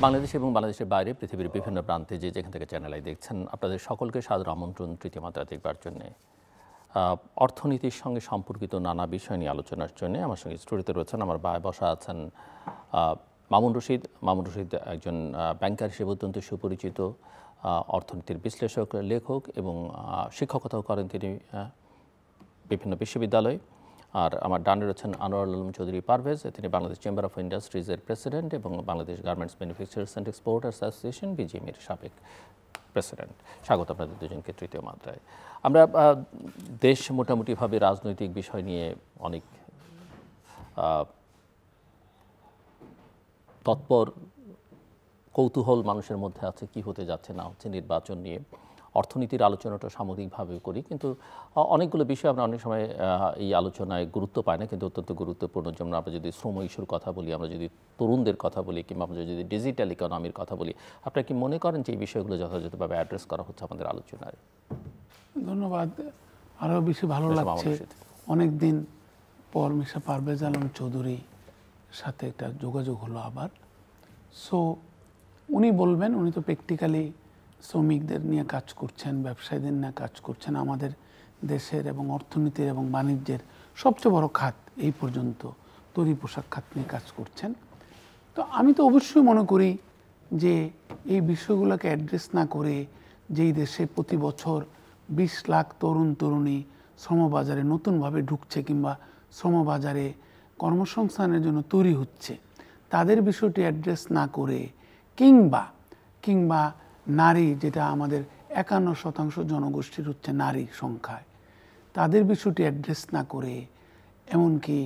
বাংলাদেশ এবং বাংলাদেশের বাইরে পৃথিবীর বিভিন্ন প্রান্তে যেখান থেকে চ্যানেল আই দেখছেন, আপনাদের সকলকে সাদর আমন্ত্রণ তৃতীয় মাত্রা দেখবার জন্য। অর্থনীতির সঙ্গে সম্পর্কিত নানা বিষয় নিয়ে আলোচনার জন্য আমার সঙ্গে স্টুডিওতে রয়েছেন, আমার বায় বসা আছেন মামুন রশিদ। মামুন রশিদ একজন ব্যাংকার হিসেবে অত্যন্ত সুপরিচিত, অর্থনীতির বিশ্লেষক, লেখক এবং শিক্ষকতাও করেন তিনি বিভিন্ন বিশ্ববিদ্যালয়ে। আর আমার ডানে রয়েছেন আনোয়ারুল আলম চৌধুরী পারভেজ, তিনি বাংলাদেশ চেম্বার অফ ইন্ডাস্ট্রিজের প্রেসিডেন্ট এবং Bangladesh garments manufacturers and exporters association বিজিএমইর সাবেক প্রেসিডেন্ট। স্বাগত আপনাদের দুজনকে তৃতীয় মাত্রায়। আমরা দেশ মোটামুটিভাবে রাজনৈতিক বিষয় নিয়ে অনেক তৎপর কৌতূহল মানুষের মধ্যে আছে, কি হতে যাচ্ছে না হচ্ছে নির্বাচন নিয়ে। অর্থনীতির আলোচনাটা সামগ্রিকভাবে করি, কিন্তু অনেকগুলো বিষয় আমরা অনেক সময় এই আলোচনায় গুরুত্ব পাই না, কিন্তু অত্যন্ত গুরুত্বপূর্ণ। যেমন আমরা যদি শ্রম ইস্যুর কথা বলি, আমরা যদি তরুণদের কথা বলি, কিংবা আমরা যদি ডিজিটাল ইকোনমির কথা বলি, আপনারা কি মনে করেন যে এই বিষয়গুলো যথাযথভাবে অ্যাড্রেস করা হচ্ছে আমাদের আলোচনায়? ধন্যবাদ। আরও বেশি ভালো লাগছে অনেক দিন পর মিস্টার পারভেজ আলম চৌধুরীর সাথে একটা যোগাযোগ হলো আবার। সো উনি বলবেন, উনি তো প্র্যাকটিক্যালি শ্রমিকদের নিয়ে কাজ করছেন, ব্যবসায়ীদের নিয়ে কাজ করছেন, আমাদের দেশের এবং অর্থনীতির এবং বাণিজ্যের সবচেয়ে বড় খাত এই পর্যন্ত তৈরি পোশাক খাত নিয়ে কাজ করছেন। তো আমি তো অবশ্যই মনে করি যে এই বিষয়গুলোকে অ্যাড্রেস না করে, যেই দেশে প্রতি বছর 20 লাখ তরুণ তরুণী শ্রমবাজারে নতুনভাবে ঢুকছে কিংবা শ্রমবাজারে কর্মসংস্থানের জন্য তৈরি হচ্ছে, তাদের বিষয়টি অ্যাড্রেস না করে, কিংবা নারী, যেটা আমাদের 51% জনগোষ্ঠীর হচ্ছে নারী সংখ্যায়, তাদের বিষয়টি অ্যাড্রেস না করে, এমনকি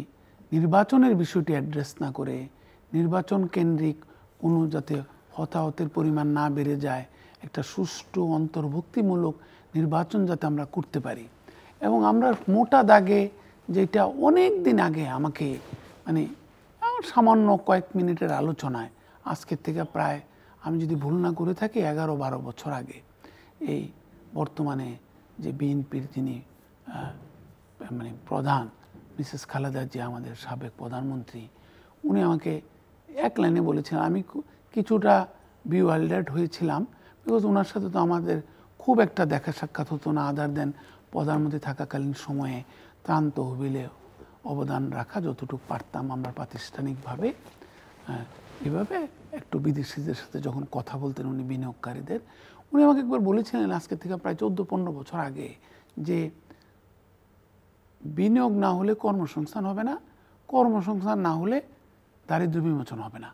নির্বাচনের বিষয়টি অ্যাড্রেস না করে, নির্বাচন কেন্দ্রিক কোনো যাতে হতাহতের পরিমাণ না বেড়ে যায়, একটা সুষ্ঠু অন্তর্ভুক্তিমূলক নির্বাচন যাতে আমরা করতে পারি। এবং আমরা মোটা দাগে, যেটা অনেক দিন আগে আমাকে সামান্য কয়েক মিনিটের আলোচনায়, আজকের থেকে প্রায়, আমি যদি ভুল না করে থাকি, 11-12 বছর আগে, এই বর্তমানে যে বিএনপির যিনি প্রধান মিসেস খালেদা জিয়া, আমাদের সাবেক প্রধানমন্ত্রী, উনি আমাকে এক লাইনে বলেছিলেন, আমি কিছুটা বিওয়াইল্ডার্ড হয়েছিলাম, বিকজ ওনার সাথে তো আমাদের খুব একটা দেখা সাক্ষাৎ হতো না, আদার দেন প্রধানমন্ত্রী থাকাকালীন সময়ে ত্রাণ তহবিলে অবদান রাখা যতটুকু পারতাম আমরা প্রাতিষ্ঠানিকভাবে। এভাবে একটু বিদেশিদের সাথে যখন কথা বলতেন উনি, বিনিয়োগকারীদের, উনি আমাকে একবার বলেছিলেন আজকে থেকে প্রায় 14-15 বছর আগে, যে বিনিয়োগ না হলে কর্মসংস্থান হবে না, কর্মসংস্থান না হলে দারিদ্র বিমোচন হবে না।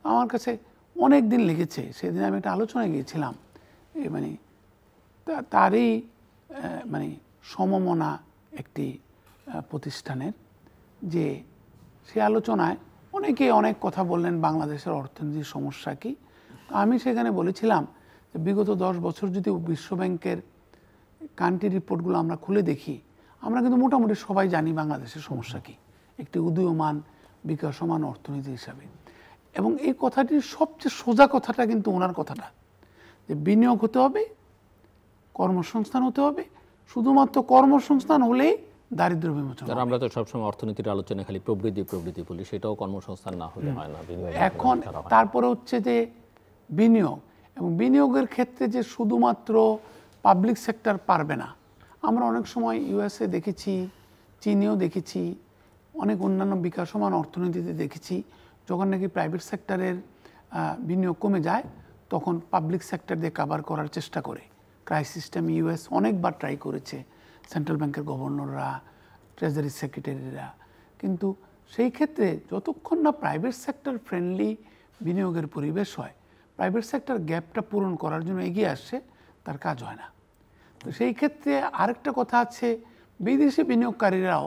আমার কাছে অনেক দিন লেগেছে। সেদিন আমি একটা আলোচনায় গিয়েছিলাম, তারই সমমনা একটি প্রতিষ্ঠানের, যে সে আলোচনায় অনেকে অনেক কথা বললেন বাংলাদেশের অর্থনীতির সমস্যা কি। আমি সেখানে বলেছিলাম যে বিগত 10 বছর যদি বিশ্বব্যাংকের কান্ট্রি রিপোর্টগুলো আমরা খুলে দেখি, আমরা কিন্তু মোটামুটি সবাই জানি বাংলাদেশের সমস্যা কি, একটি উদীয়মান বিকাশমান অর্থনীতি হিসাবে। এবং এই কথাটির সবচেয়ে সোজা কথাটা কিন্তু ওনার কথাটা, যে বিনিয়োগ হতে হবে, কর্মসংস্থান হতে হবে, শুধুমাত্র কর্মসংস্থান হলেই দারিদ্র বিমোচন। আমরা তো সবসময় অর্থনীতির আলোচনায় খালি প্রবৃদ্ধি বলি, সেটাও কর্মসংস্থান না হলে হয় না। এখন তারপরে হচ্ছে যে বিনিয়োগ, এবং বিনিয়োগের ক্ষেত্রে যে শুধুমাত্র পাবলিক সেক্টর পারবে না। আমরা অনেক সময় ইউএসএ দেখেছি, চীনেও দেখেছি, অনেক অন্যান্য বিকাশমান অর্থনীতিতে দেখেছি, যখন নাকি প্রাইভেট সেক্টরের বিনিয়োগ কমে যায়, তখন পাবলিক সেক্টর দিয়ে কাভার করার চেষ্টা করে। ক্রাইসিস টাইমে ইউএস অনেকবার ট্রাই করেছে, সেন্ট্রাল ব্যাংকের গভর্নররা, ট্রেজারি সেক্রেটারিরা, কিন্তু সেই ক্ষেত্রে যতক্ষণ না প্রাইভেট সেক্টর ফ্রেন্ডলি বিনিয়োগের পরিবেশ হয়, প্রাইভেট সেক্টর গ্যাপটা পূরণ করার জন্য এগিয়ে আসছে, তার কাজ হয় না। তো সেই ক্ষেত্রে আরেকটা কথা আছে, বিদেশি বিনিয়োগকারীরাও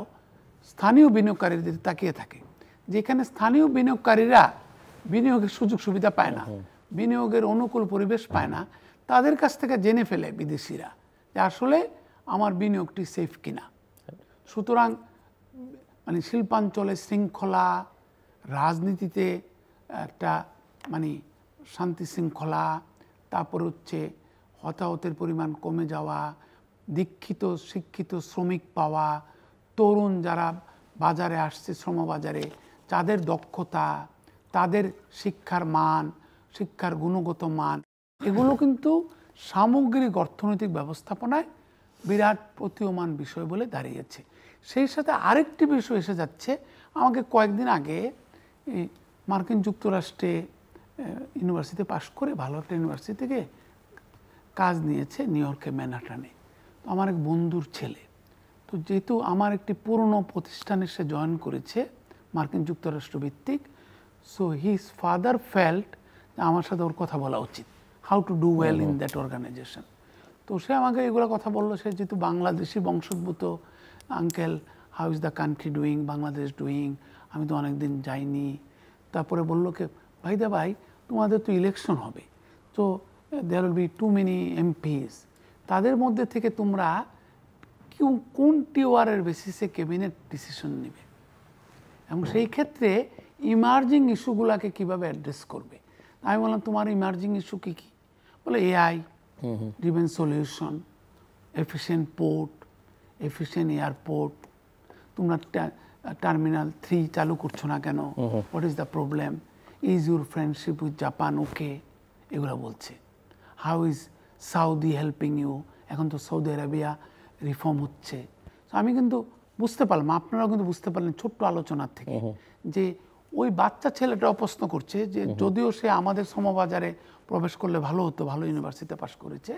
স্থানীয় বিনিয়োগকারীদের তাকিয়ে থাকে, যেখানে স্থানীয় বিনিয়োগকারীরা বিনিয়োগের সুযোগ সুবিধা পায় না, বিনিয়োগের অনুকূল পরিবেশ পায় না, তাদের কাছ থেকে জেনে ফেলে বিদেশিরা যে আসলে আমার বিনিয়োগটি সেফ কিনা। সুতরাং শিল্পাঞ্চলে শৃঙ্খলা, রাজনীতিতে একটা শান্তি শৃঙ্খলা, তারপর হচ্ছে হতাহতের পরিমাণ কমে যাওয়া, দীক্ষিত শিক্ষিত শ্রমিক পাওয়া, তরুণ যারা বাজারে আসছে, শ্রমবাজারে, তাদের দক্ষতা, তাদের শিক্ষার মান, শিক্ষার গুণগত মান, এগুলো কিন্তু সামগ্রিক অর্থনৈতিক ব্যবস্থাপনায় বিরাট প্রতীয়মান বিষয় বলে দাঁড়িয়েছে। সেই সাথে আরেকটি বিষয় এসে যাচ্ছে। আমাকে কয়েকদিন আগে মার্কিন যুক্তরাষ্ট্রে ইউনিভার্সিটি পাশ করে ভালো একটা ইউনিভার্সিটি থেকে কাজ নিয়েছে নিউ ইয়র্কে ম্যানহাটানে। তো আমার এক বন্ধুর ছেলে, তো যেহেতু আমার একটি পুরনো প্রতিষ্ঠানে সে জয়েন করেছে মার্কিন যুক্তরাষ্ট্র ভিত্তিক, সো হিজ ফাদার ফেল্ট আমার সাথে ওর কথা বলা উচিত, how to do well in that organization. তো সে আমাকে এগুলো কথা বললো। সে যেহেতু বাংলাদেশি বংশোদ্ভূত, uncle how is the country doing, Bangladesh doing, আমি তো অনেকদিন যাইনি। তারপরে বললো কে ভাই তোমাদের তো ইলেকশন হবে, তো there will be too many MPs, তাদের মধ্যে থেকে তোমরা কোন টিওয়ারের বেসিসে ক্যাবিনেট ডিসিশন নেবে এবং সেই ক্ষেত্রে ইমার্জিং ইস্যুগুলোকে কীভাবে অ্যাড্রেস করবে। আমি বললাম তোমার ইমার্জিং ইস্যু কী কী? বলে AI driven solution, efficient port, efficient airport, তোমরা টার্মিনাল 3 চালু করছো না কেন, what is the problem, is your friendship with Japan okay, এগুলো বলছে। How is Saudi helping you, এখন তো সৌদি আরবিয়া রিফর্ম হচ্ছে। আমি কিন্তু বুঝতে পারলাম, আপনারাও কিন্তু বুঝতে পারলেন ছোট্ট আলোচনার থেকে, যে ওই বাচ্চা ছেলেটাও প্রশ্ন করছে যে যদিও সে আমাদের সমবাজারে প্রবেশ করলে ভালো হতো, ভালো ইউনিভার্সিটিতে পাশ করেছে,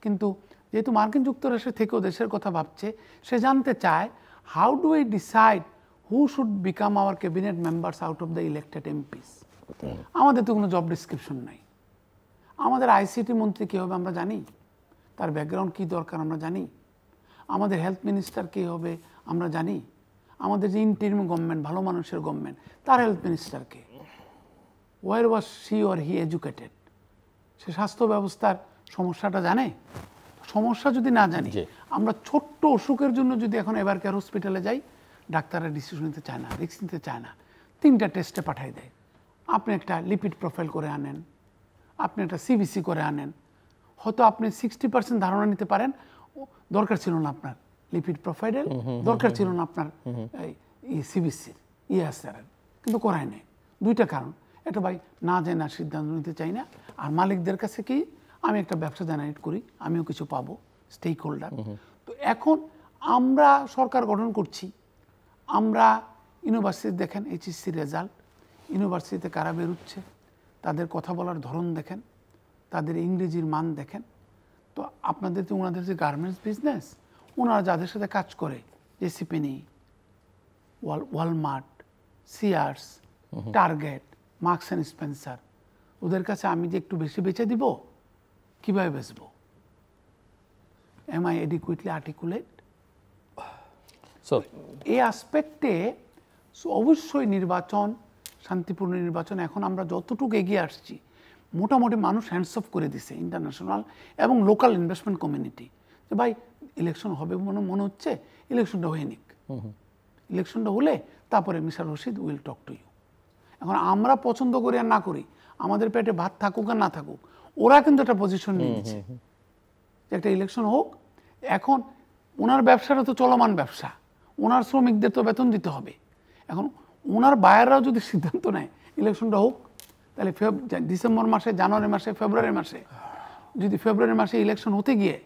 কিন্তু যেহেতু মার্কিন যুক্তরাষ্ট্র থেকেও দেশের কথা ভাবছে, সে জানতে চায় how do we decide who should become hour cabinet members out of the elected MPs. আমাদের তো কোনো জব ডিসক্রিপশন নাই। আমাদের আইসিটি মন্ত্রী কী হবে আমরা জানি, তার ব্যাকগ্রাউন্ড কী দরকার আমরা জানি, আমাদের হেলথ মিনিস্টার কী হবে আমরা জানি, আমাদের যে ইন্টারিম গভর্নমেন্ট, ভালো মানুষের গভর্নমেন্ট, তার হেলথ মিনিস্টারকে, were was she or he educated, সে স্বাস্থ্য ব্যবস্থার সমস্যাটা জানে? সমস্যা যদি না জানি, আমরা ছোট্ট অসুখের জন্য যদি এখন এবার কেয়ার হসপিটালে যাই, ডাক্তাররা ডিসিশন নিতে চায় না, রিস্ক নিতে চায় না, 3টা টেস্টে পাঠিয়ে দেয়। আপনি একটা লিপিড প্রোফাইল করে আনেন, আপনি একটা সিবিসি করে আনেন, হয়তো আপনি 60% ধারণা নিতে পারেন, দরকার ছিল না আপনার লিপিড প্রোফাইলের, দরকার ছিল না আপনার সিবিসির, ইএসআর, কিন্তু করায় নেই। 2টা কারণ, এটা ভাই না যায় না, সিদ্ধান্ত নিতে চাই না, আর মালিকদের কাছে কি আমি একটা ব্যবসা জেনারেট করি, আমিও কিছু পাবো, স্টেক হোল্ডার। তো এখন আমরা সরকার গঠন করছি, আমরা ইউনিভার্সিটি দেখেন এইচএসসি রেজাল্ট, ইউনিভার্সিটিতে কারা বেরোচ্ছে, তাদের কথা বলার ধরন দেখেন, তাদের ইংরেজির মান দেখেন। তো আপনাদের তো ওনাদের যে গার্মেন্টস বিজনেস, ওনারা যাদের সাথে কাজ করে, জেসিপেনি, Walmart, সিয়ার্স, target, marks and Spencer, ওদের কাছে আমি যে একটু বেশি বেচে দিব, কীভাবে বেচবো? Am I adequately articulate? এই আসপেক্টে অবশ্যই নির্বাচন, শান্তিপূর্ণ নির্বাচন, এখন আমরা যতটুকু এগিয়ে আসছি, মোটামুটি মানুষ হ্যান্ডস অফ করে দিছে, ইন্টারন্যাশনাল এবং লোকাল ইনভেস্টমেন্ট কমিউনিটি, যে ভাই ইলেকশন হবে মনে হচ্ছে, ইলেকশনটা হয়ে নিক, ইলেকশনটা হলে তারপরে mister Rashid will talk to you. এখন আমরা পছন্দ করি আর না করি, আমাদের পেটে ভাত থাকুক আর না থাকুক, ওরা কিন্তু একটা পজিশন নিয়ে নিচ্ছে যে একটা ইলেকশন হোক। এখন ওনার ব্যবসাটা তো চলমান ব্যবসা, ওনার শ্রমিকদের তো বেতন দিতে হবে। এখন ওনার বায়াররাও যদি সিদ্ধান্ত নেয় ইলেকশনটা হোক, তাহলে ডিসেম্বর মাসে, জানুয়ারি মাসে, ফেব্রুয়ারি মাসে, যদি ফেব্রুয়ারি মাসে ইলেকশন হতে গিয়ে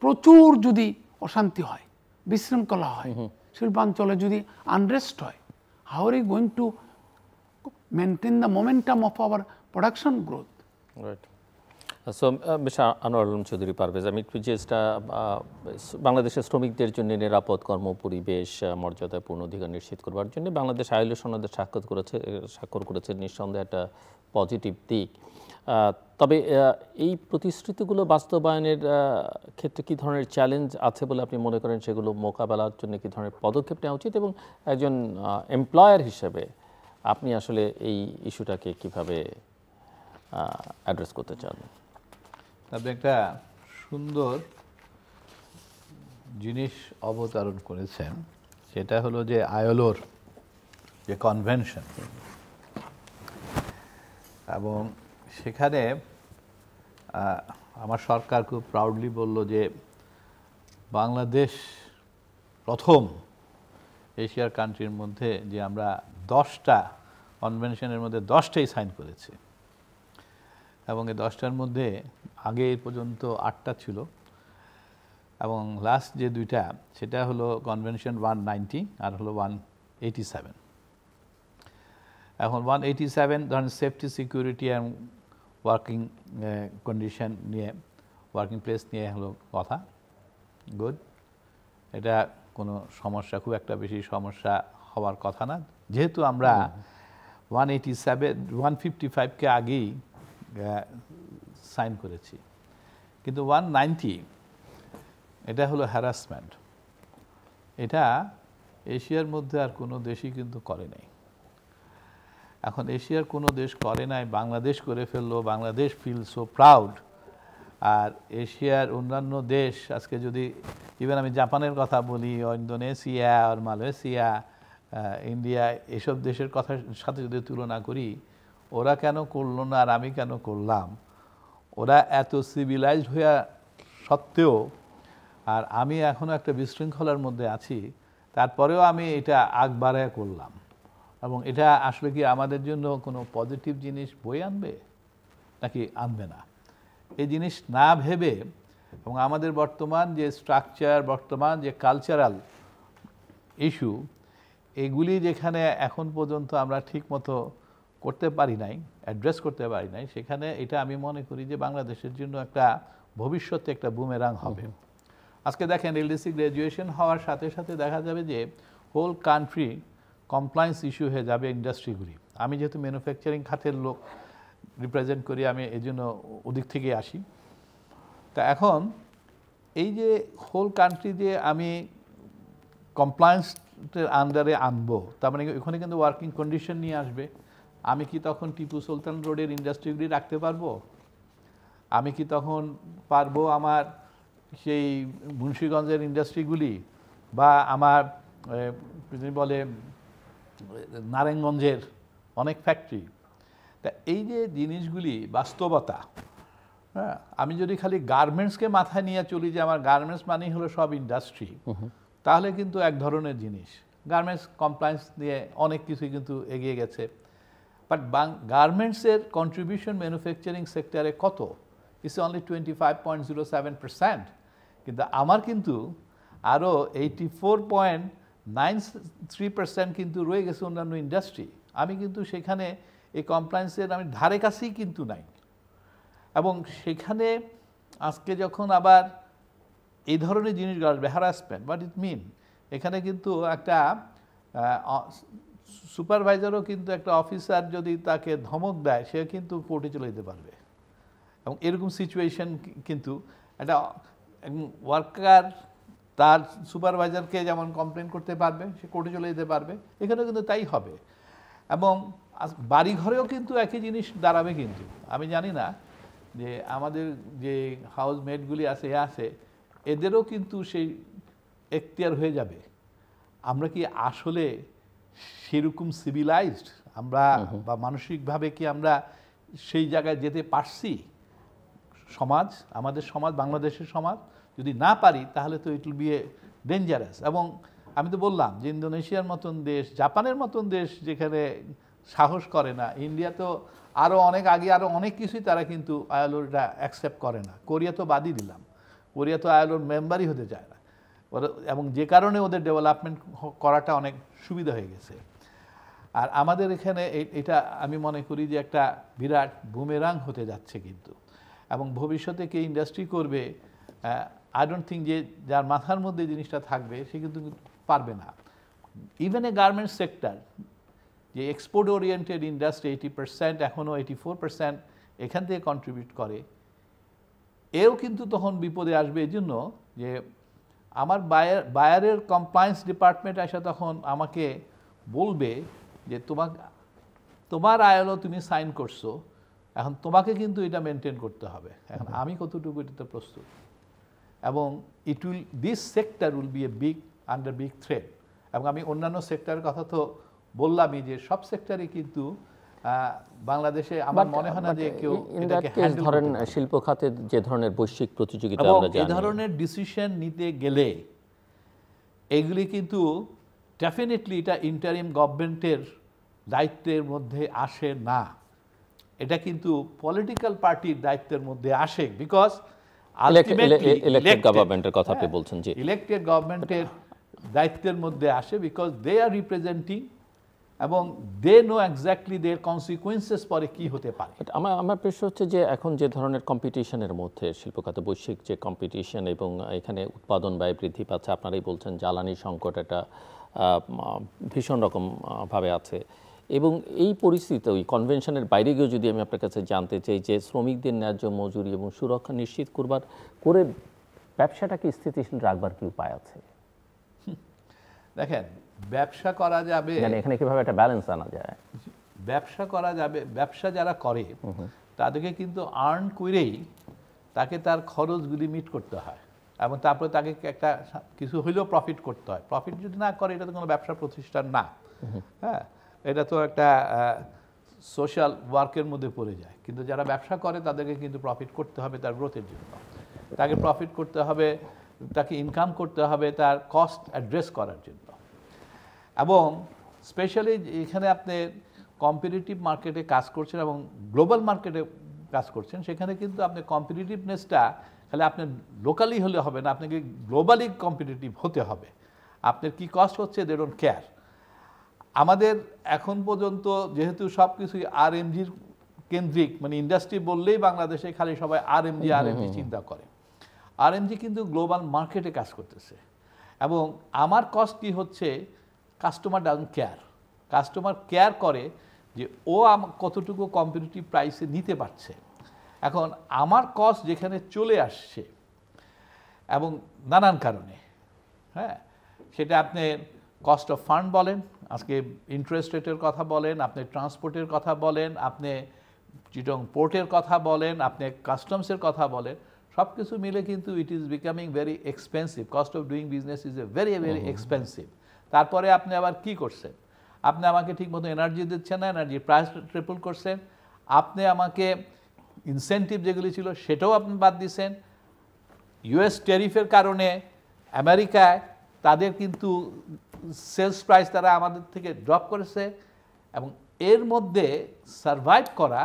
প্রচুর যদি অশান্তি হয়, বিশৃঙ্খলা হয়, শিল্পাঞ্চলে যদি আনরেস্ট হয়, how are you going to maintain the momentum of our production growth? Right. So mister Anwar Alam Chowdhury Parvez, আমি একটু যেটা বাংলাদেশের শ্রমিকদের জন্য নিরাপদ কর্ম পরিবেশ, মর্যাদাপূর্ণ অধিকার নিশ্চিত করবার জন্য বাংলাদেশ আইএলও সনদে স্বাক্ষর করেছে, নিঃসন্দেহে একটা পজিটিভ দিক। তবে এই প্রতিশ্রুতিগুলো বাস্তবায়নের ক্ষেত্রে কী ধরনের চ্যালেঞ্জ আছে বলে আপনি মনে করেন, সেগুলো মোকাবেলার জন্য কী ধরনের পদক্ষেপ নেওয়া উচিত, এবং একজন এমপ্লয়ার হিসেবে আপনি আসলে এই ইস্যুটাকে কীভাবে অ্যাড্রেস করতে চান? আপনি একটা সুন্দর জিনিস অবতারণ করেছেন, সেটা হলো যে আইএলওর যে কনভেনশন, এবং সেখানে আমার সরকার খুব প্রাউডলি বলল যে বাংলাদেশ প্রথম এশিয়ার কান্ট্রির মধ্যে যে আমরা 10টা কনভেনশনের মধ্যে 10টাই সাইন করেছি। এবং এই 10টার মধ্যে আগে এই পর্যন্ত 8টা ছিল, এবং লাস্ট যে দুইটা সেটা হলো কনভেনশন 190 আর হলো 187। এখন 187 ধরেন safety security and working condition নিয়ে, ওয়ার্কিং প্লেস নিয়ে হলো কথা, গুড। এটা কোনো সমস্যা, খুব একটা বেশি সমস্যা হওয়ার কথা না, যেহেতু আমরা 155কে আগেই সাইন করেছি। কিন্তু 190 এটা হলো হ্যারাসমেন্ট, এটা এশিয়ার মধ্যে আর কোনো দেশই কিন্তু করে নাই। এখন এশিয়ার কোনো দেশ করে নাই, বাংলাদেশ করে ফেললো, বাংলাদেশ ফিল সো প্রাউড। আর এশিয়ার অন্যান্য দেশ, আজকে যদি ইভেন আমি জাপানের কথা বলি, ইন্দোনেশিয়া আর মালয়েশিয়া, ইন্ডিয়া, এসব দেশের কথার সাথে যদি তুলনা করি, ওরা কেন করলো না আর আমি কেন করলাম? ওরা এত সিভিলাইজড হয়ে সত্ত্বেও আর আমি এখনও একটা বিশৃঙ্খলার মধ্যে আছি, তারপরেও আমি এটা আগ বাড়ায় করলাম। এবং এটা আসলে কি আমাদের জন্য কোনো পজিটিভ জিনিস বয়ে আনবে নাকি আনবে না, এই জিনিস না ভেবে, এবং আমাদের বর্তমান যে স্ট্রাকচার, বর্তমান যে কালচারাল ইস্যু, এগুলি যেখানে এখন পর্যন্ত আমরা ঠিকমতো করতে পারি নাই, অ্যাড্রেস করতে পারি নাই, সেখানে এটা আমি মনে করি যে বাংলাদেশের জন্য একটা ভবিষ্যতে একটা বুমেরাং হবে। আজকে দেখেন এলডিসি গ্র্যাজুয়েশন হওয়ার সাথে সাথে দেখা যাবে যে হোল কান্ট্রি কমপ্লায়েন্স ইস্যু হয়ে যাবে ইন্ডাস্ট্রিগুলি। আমি যেহেতু ম্যানুফ্যাকচারিং খাতের লোক রিপ্রেজেন্ট করি, আমি এই জন্য ওদিক থেকে আসি। তা এখন এই যে হোল কান্ট্রি যে আমি কমপ্লায়েন্সের আন্ডারে আনবো, তার মানে ওখানে কিন্তু ওয়ার্কিং কন্ডিশন নিয়ে আসবে। আমি কি তখন টিপু সুলতান রোডের ইন্ডাস্ট্রিগুলি রাখতে পারবো? আমি কি তখন পারবো আমার সেই মুন্সিগঞ্জের ইন্ডাস্ট্রিগুলি বা আমার বলে নারায়ণগঞ্জের অনেক ফ্যাক্টরি? তা এই যে জিনিসগুলি বাস্তবতা, হ্যাঁ, আমি যদি খালি গার্মেন্টসকে মাথায় নিয়ে চলি যে আমার গার্মেন্টস মানেই হলো সব ইন্ডাস্ট্রি, তাহলে কিন্তু এক ধরনের জিনিস। গার্মেন্টস কমপ্লায়েন্স নিয়ে অনেক কিছুই কিন্তু এগিয়ে গেছে, বাট গার্মেন্টসের কন্ট্রিবিউশন ম্যানুফ্যাকচারিং সেক্টরে কত? ইটস অনলি 25.07%, কিন্তু আমার কিন্তু আরও 84.93% কিন্তু রয়ে গেছে অন্যান্য ইন্ডাস্ট্রি। আমি কিন্তু সেখানে এই কমপ্লায়েন্সের আমি ধারে কাছেই কিন্তু নাই। এবং সেখানে আজকে যখন আবার এই ধরনের জিনিসগুলো আসবে, হ্যারাসমেন্ট, হোয়াট ইট মিন, এখানে কিন্তু একটা সুপারভাইজারও কিন্তু একটা অফিসার যদি তাকে ধমক দেয়, সে কিন্তু কোর্টে চলে যেতে পারবে। এবং এরকম সিচুয়েশন কিন্তু একটা ওয়ার্কার তার সুপারভাইজারকে যেমন কমপ্লেন করতে পারবে, সে কোর্টে চলে যেতে পারবে, এখানেও কিন্তু তাই হবে। এবং বাড়িঘরেও কিন্তু একই জিনিস দাঁড়াবে। কিন্তু আমি জানি না যে আমাদের যে হাউসমেটগুলি আছে এদেরও কিন্তু সেই এখতিয়ার হয়ে যাবে। আমরা কি আসলে সেরকম সিভিলাইজড আমরা, বা মানসিকভাবে কি আমরা সেই জায়গায় যেতে পারছি? সমাজ, আমাদের সমাজ, বাংলাদেশের সমাজ যদি না পারি, তাহলে তো it will B a dangerous. এবং আমি তো বললাম যে ইন্দোনেশিয়ার মতন দেশ, জাপানের মতন দেশ যেখানে সাহস করে না, ইন্ডিয়া তো আরও অনেক আগে, আরও অনেক কিছুই তারা কিন্তু আইএলওটা অ্যাকসেপ্ট করে না। কোরিয়া তো বাদই দিলাম, কোরিয়া তো আইএলওর মেম্বারই হতে চায় না ওরা, এবং যে কারণে ওদের ডেভেলপমেন্ট করাটা অনেক সুবিধা হয়ে গেছে। আর আমাদের এখানে এটা আমি মনে করি যে একটা বিরাট বুমেরাং হতে যাচ্ছে কিন্তু। এবং ভবিষ্যতে কে ইন্ডাস্ট্রি করবে, আই ডোন্ট থিঙ্ক যে যার মাথার মধ্যে জিনিসটা থাকবে সে কিন্তু পারবে না। ইভেন এ গার্মেন্টস সেক্টর, যে এক্সপোর্ট ওরিয়েন্টেড ইন্ডাস্ট্রি 80%, এখনও 84% এখান থেকে কন্ট্রিবিউট করে, এও কিন্তু তখন বিপদে আসবে। এই জন্য যে আমার বায়ারের কমপ্লায়েন্স ডিপার্টমেন্ট আসা তখন আমাকে বলবে যে তোমার আইএলও তুমি সাইন করছো, এখন তোমাকে কিন্তু এটা মেনটেন করতে হবে। এখন আমি কতটুকু এটাতে প্রস্তুত? এবং this sector will B A under big threat. এবং আমি অন্যান্য সেক্টরের কথা তো বললামই, যে সব সেক্টরে কিন্তু বাংলাদেশে আমার মনে হয় না যে কেউ এটাকে হ্যান্ডেল ধরেন শিল্প খাতে যে ধরনের বৈশ্বিক প্রতিযোগিতা আমরা জানি, এই ধরনের ডিসিশন নিতে গেলে এগুলি কিন্তু ডেফিনেটলি এটা ইন্টারিম গভর্নমেন্টের দায়িত্বের মধ্যে আসে না। এটা কিন্তু পলিটিক্যাল পার্টির দায়িত্বের মধ্যে আসে, বিকজ ইলেক্টেড গভর্নমেন্টের কথা আপনি বলছেন, জি, ইলেক্টেড গভর্নমেন্টের দায়িত্বের মধ্যে আসে, বিকজ দে আর রিপ্রেজেন্টিং এবং they know exactly their consequences পরে কি হতে পারে। আমার প্রশ্ন হচ্ছে যে এখন যে ধরনের কম্পিটিশনের মধ্যে শিল্পখাতে বৈশ্বিক যে কম্পিটিশন এবং এখানে উৎপাদন ব্যয় বৃদ্ধি পাচ্ছে, আপনারাই বলছেন জ্বালানি সংকট এটা ভীষণ রকম ভাবে আছে, এবং এই পরিস্থিতিতে ওই কনভেনশনের বাইরে গিয়েও যদি আমি আপনার কাছে জানতে চাই যে শ্রমিকদের ন্যায্য মজুরি এবং সুরক্ষা নিশ্চিত করে ব্যবসাটাকে স্থিতিশীল রাখবার কি উপায় আছে? দেখেন, ব্যবসা করা যাবে, মানে এখানে কিভাবে একটা ব্যালেন্স আনা যায়? ব্যবসা করা যাবে, ব্যবসা যারা করে তাদেরকে কিন্তু আর্ন করেই তাকে তার খরচগুলি মিট করতে হয়, এবং তারপরে তাকে একটা কিছু হইলেও প্রফিট করতে হয়। প্রফিট যদি না করে এটা তো কোনো ব্যবসা প্রতিষ্ঠান না। হ্যাঁ, এটা তো একটা সোশ্যাল ওয়ার্কের মধ্যে পড়ে যায়। কিন্তু যারা ব্যবসা করে তাদেরকে কিন্তু প্রফিট করতে হবে তার গ্রোথের জন্য, তাকে প্রফিট করতে হবে, তাকে ইনকাম করতে হবে তার কস্ট অ্যাড্রেস করার জন্য। এবং স্পেশালি এখানে আপনি কম্পিটিটিভ মার্কেটে কাজ করছেন এবং গ্লোবাল মার্কেটে কাজ করছেন, সেখানে কিন্তু আপনি কম্পিটিটিভনেসটা তাহলে আপনি লোকালি হলে হবে না, আপনাকে গ্লোবালি কম্পিটিটিভ হতে হবে। আপনার কি কস্ট হচ্ছে দে ডোন্ট কেয়ার। আমাদের এখন পর্যন্ত যেহেতু সব কিছুই আরএমজির কেন্দ্রিক, মানে ইন্ডাস্ট্রি বললেই বাংলাদেশে খালি সবাই আরএমজি চিন্তা করে। আরএমজি কিন্তু গ্লোবাল মার্কেটে কাজ করতেছে, এবং আমার কস্ট কি হচ্ছে, customer doesn't care. Customer care করে যে ও কতটুকু কম্পিটিটিভ প্রাইসে নিতে পারছে। এখন আমার কস্ট যেখানে চলে আসছে এবং নানান কারণে, হ্যাঁ, সেটা আপনি কস্ট অফ ফান্ড বলেন, আজকে ইন্টারেস্ট রেটের কথা বলেন, আপনি ট্রান্সপোর্টের কথা বলেন, আপনি চিটং পোর্টের কথা বলেন, আপনি কাস্টমসের কথা বলেন, সব কিছু মিলে কিন্তু it is becoming very expensive. Cost of doing business is a very expensive. তারপরে আপনি আবার কি করছেন, আপনি আমাকে ঠিকমতো এনার্জি দিচ্ছেন না, এনার্জি প্রাইস ট্রিপল করছেন, আপনি আমাকে ইনসেন্টিভ যেগুলি ছিল সেটাও আপনি বাদ দিচ্ছেন। ইউএস ট্যারিফের কারণে আমেরিকায় তাদের কিন্তু সেলস প্রাইস তারা আমাদের থেকে ড্রপ করেছে, এবং এর মধ্যে সারভাইভ করা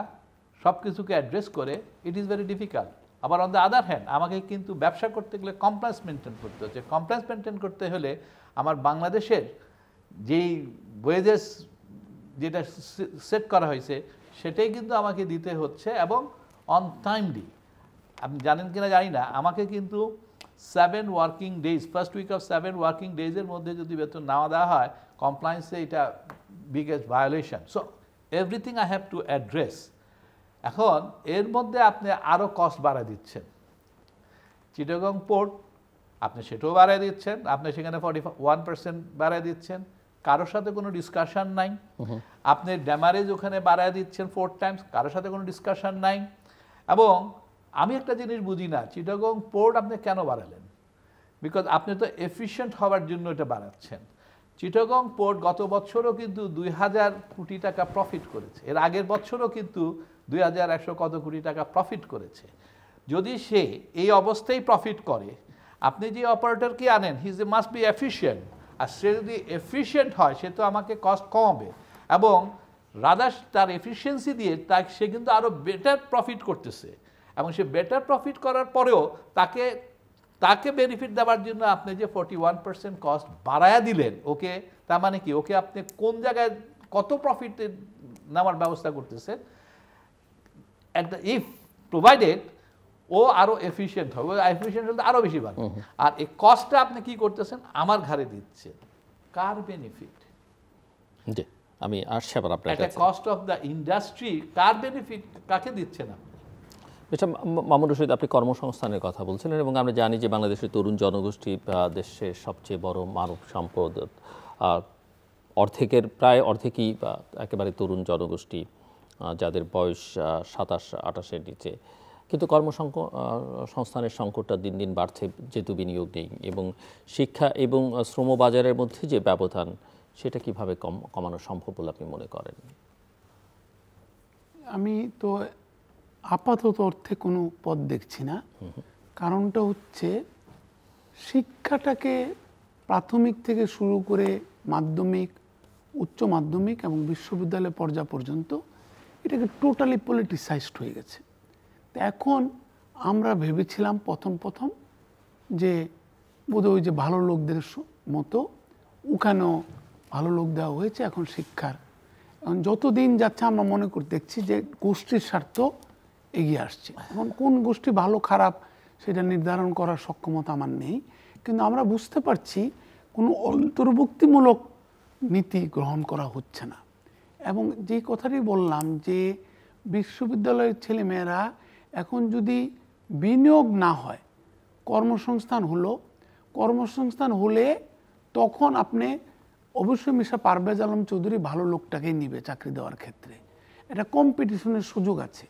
সব কিছুকে অ্যাড্রেস করে ইট ইজ ভেরি ডিফিকাল্ট। আবার অন দ্য আদার হ্যান্ড আমাকে কিন্তু ব্যবসা করতে গেলে কমপ্লায়েন্স মেনটেন করতে হচ্ছে। কমপ্লায়েন্স মেনটেন করতে হলে আমার বাংলাদেশের যেই ওয়েজেস যেটা সেট করা হয়েছে সেটাই কিন্তু আমাকে দিতে হচ্ছে, এবং অন টাইমলি। আপনি জানেন কিনা জানি না, আমাকে কিন্তু 7 working days, first week of 7 working ডেজের মধ্যে যদি বেতন নেওয়া দেওয়া হয়, কমপ্লায়েন্সে এটা biggest violation. So everything I have to address. এখন এর মধ্যে আপনি আরও কস্ট বাড়ায় দিচ্ছেন। চিটাগং পোর্ট আপনি সেটাও বাড়ায় দিচ্ছেন, আপনি সেখানে 41% বাড়ায় দিচ্ছেন, কারোর সাথে কোনো ডিসকাশন নাই। আপনি ড্যামারেজ ওখানে বাড়ায় দিচ্ছেন 4 টাইমস, কারোর সাথে কোনো ডিসকাশন নাই। এবং আমি একটা জিনিস বুঝি না, চিটাগং পোর্ট আপনি কেন বাড়ালেন? বিকজ আপনি তো এফিশিয়েন্ট হওয়ার জন্য এটা বাড়াচ্ছেন। চিটাগং পোর্ট গত বছরও কিন্তু 2000 কোটি টাকা প্রফিট করেছে, এর আগের বছরও কিন্তু 2100 কত কোটি টাকা প্রফিট করেছে। যদি সে এই অবস্থায় প্রফিট করে, আপনি যে অপারেটরকে আনেন হি মাস্ট বি এফিশিয়েন্ট, আর সে যদি এফিশিয়েন্ট হয় সে তো আমাকে কস্ট কমাবে, এবং রাদার তার এফিসিয়েন্সি দিয়ে সে কিন্তু আরও বেটার প্রফিট করতেছে, এবং সে বেটার প্রফিট করার পরেও তাকে বেনিফিট দেওয়ার জন্য আপনি যে 41% কস্ট বাড়ায়া দিলেন ওকে, তার মানে কি ওকে আপনি কোন জায়গায় কত প্রফিট নেওয়ার ব্যবস্থা করতেছে, ইফ প্রোভাইডেড ও আরও এফিশিয়েন্ট হবে, এফিশিয়েন্ট হলে আরও বেশি বাড়বে। আর এই কস্টটা আপনি কি করতেছেন, আমার ঘাড়ে দিচ্ছেন। কার বেনিফিট? জি, আমি আসছি আবার আপনার কাছে। একটা cost of the industry, car benefit, কাকে দিচ্ছেন আপনি? এটা মামুনুর রশীদ, আপনি কর্মসংস্থানের কথা বলছিলেন, এবং আমরা জানি যে বাংলাদেশের তরুণ জনগোষ্ঠী দেশের সবচেয়ে বড় মানব সম্পদ। প্রায় অর্ধেকই একেবারে তরুণ জনগোষ্ঠী, যাদের বয়স 27-28-এর নিচে। কিন্তু কর্মসংস্থানের সংকটটা দিন দিন বাড়ছে যেহেতু বিনিয়োগ নেই, এবং শিক্ষা এবং শ্রমবাজারের মধ্যে যে ব্যবধান সেটা কিভাবে কমানো সম্ভব বলে আপনি মনে করেন? আমি তো আপাতত অর্থে কোনো পথ দেখছি না। কারণটা হচ্ছে শিক্ষাটাকে প্রাথমিক থেকে শুরু করে মাধ্যমিক, উচ্চ মাধ্যমিক এবং বিশ্ববিদ্যালয় পর্যায় পর্যন্ত এটাকে টোটালি পলিটিসাইজড হয়ে গেছে। তো এখন আমরা ভেবেছিলাম প্রথম যে বোধহয় ওই যে ভালো লোকদের মতো ওখানেও ভালো লোক দেওয়া হয়েছে এখন শিক্ষার। এখন যত দিন যাচ্ছে আমরা মনে করে দেখছি যে গোষ্ঠীর স্বার্থ এগিয়ে আসছে। এখন কোন গোষ্ঠী ভালো খারাপ সেটা নির্ধারণ করার সক্ষমতা আমার নেই, কিন্তু আমরা বুঝতে পারছি কোনো অন্তর্ভুক্তিমূলক নীতি গ্রহণ করা হচ্ছে না। এবং যেই কথাটি বললাম যে বিশ্ববিদ্যালয়ের ছেলেমেয়েরা এখন যদি বিনিয়োগ না হয়, কর্মসংস্থান হলে তখন আপনি অবশ্যই মির্জা পারভেজ আলম চৌধুরী ভালো লোকটাকেই নিবে চাকরি দেওয়ার ক্ষেত্রে, এটা কম্পিটিশনের সুযোগ আছে।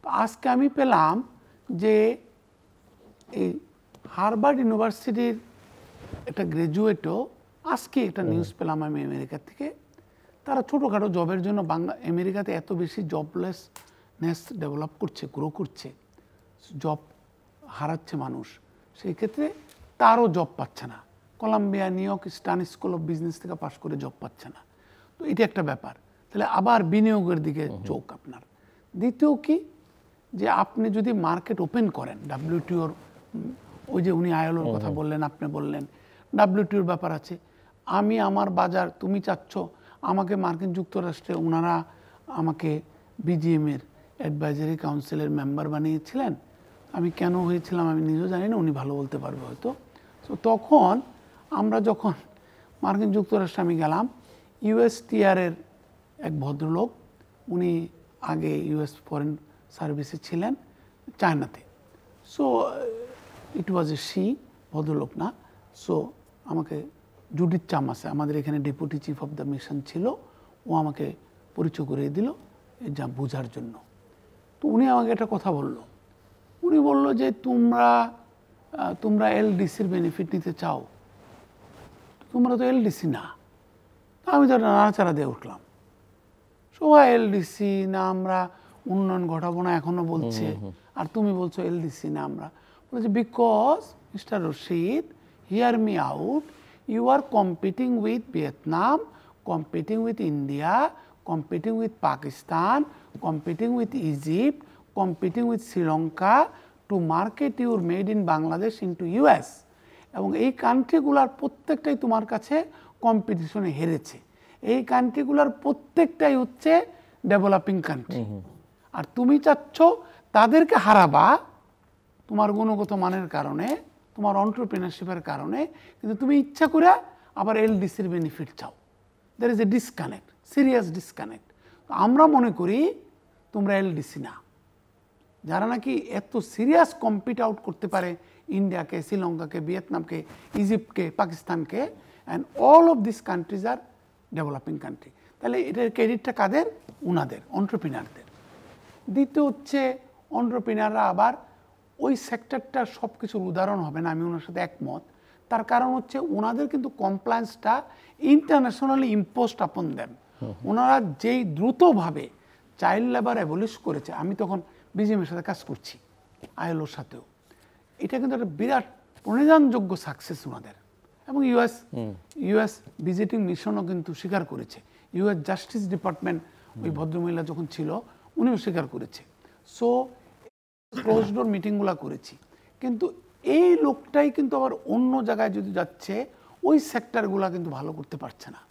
তো আজকে আমি পেলাম যে এই হার্ভার্ড ইউনিভার্সিটির একটা গ্র্যাজুয়েটও আজকে একটা নিউজ পেলাম আমি আমেরিকা থেকে, তারা ছোটোখাটো জবের জন্য আমেরিকাতে এত বেশি জবলেসনেস ডেভেলপ করছে, গ্রো করছে, জব হারাচ্ছে মানুষ, সেই ক্ষেত্রে তারও জব পাচ্ছে না। Columbia, New York Stern school of business থেকে পাশ করে জব পাচ্ছে না। তো এটা একটা ব্যাপার। তাহলে আবার বিনিয়োগের দিকে চোখ আপনার। দ্বিতীয় কি, যে আপনি যদি মার্কেট ওপেন করেন, ডাব্লিউটিওর ওই যে উনি আইএলওর কথা বললেন, আপনি বললেন ডাব্লিউটিওর ব্যাপার আছে। আমি আমার বাজার, তুমি চাচ্ছ আমাকে মার্কিন যুক্তরাষ্ট্রে ওনারা আমাকে বিজিএমের অ্যাডভাইজারি কাউন্সিলের মেম্বার বানিয়েছিলেন। আমি কেন হয়েছিলাম আমি নিজেও জানি না, উনি ভালো বলতে পারবে হয়তো। তো তখন আমরা যখন মার্কিন যুক্তরাষ্ট্রে আমি গেলাম, ইউএসটিআরের এক ভদ্রলোক, উনি আগে ইউএস ফরেন সার্ভিসে ছিলেন চায়নাতে। So it was A she, ভদ্রলোক না। সো আমাকে জুডিথ চামাসে, আমাদের এখানে deputy chief of the mission ছিল, ও আমাকে পরিচয় করিয়ে দিল যা বোঝার জন্য। তো উনি আমাকে একটা কথা বলল, উনি বলল যে তোমরা এলডিসির বেনিফিট নিতে চাও, তোমরা তো এলডিসি না। আমি তো নাড়াচাড়া দিয়ে উঠলাম, সবাই এলডিসি না, আমরা উন্নয়ন ঘটাবো না এখনো বলছে, আর তুমি বলছো এলডিসি না। আমরা বলছি because mister Rashid, hear me out, you are competing with Vietnam, competing with India, competing with Pakistan, competing with Egypt, competing with Sri Lanka to market your made in Bangladesh into US. এবং এই কান্ট্রিগুলার প্রত্যেকটাই তোমার কাছে কম্পিটিশনে হেরেছে। এই কান্ট্রিগুলার প্রত্যেকটাই হচ্ছে ডেভেলপিং কান্ট্রি, আর তুমি চাচ্ছ তাদেরকে হারাবা তোমার গুণগত মানের কারণে, তোমার এন্টারপ্রেনারশিপের কারণে, কিন্তু তুমি ইচ্ছা করে আবার এলডিসির বেনিফিট চাও। There is a disconnect, serious disconnect. আমরা মনে করি তোমরা এলডিসি না, যারা নাকি এত সিরিয়াস কম্পিট আউট করতে পারে ইন্ডিয়াকে, শ্রীলঙ্কাকে, ভিয়েতনামকে, ইজিপ্টকে, পাকিস্তানকে, and all of this countries are developing country. তাহলে এটার ক্রেডিটটা কাদের? উনাদের, এন্টারপ্রেনারদের। দ্বিতীয় হচ্ছে এন্টারপ্রেনাররা আবার ওই সেক্টরটা সব কিছুর উদাহরণ হবে না, আমি ওনার সাথে একমত। তার কারণ হচ্ছে ওনাদের কিন্তু কমপ্লায়েন্সটা ইন্টারন্যাশনালি ইম্পোজড আপন দেম। ওনারা যেই দ্রুতভাবে চাইল্ড লেবার অ্যাবলিশ করেছে, আমি তখন বিজিএমের সাথে কাজ করছি, আইএলওর সাথেও, এটা কিন্তু একটা বিরাট প্রণিধানযোগ্য সাকসেস ওনাদের। এবং ইউএস ভিজিটিং মিশনও কিন্তু স্বীকার করেছে, ইউএস জাস্টিস ডিপার্টমেন্ট ওই ভদ্রমহিলা যখন ছিল উনিও স্বীকার করেছে। সো ক্লোজ ডোর মিটিংগুলো করেছি, কিন্তু এই লোকটাই কিন্তু আবার অন্য জায়গায় যদি যাচ্ছে ওই সেক্টরগুলো কিন্তু ভালো করতে পারছে না।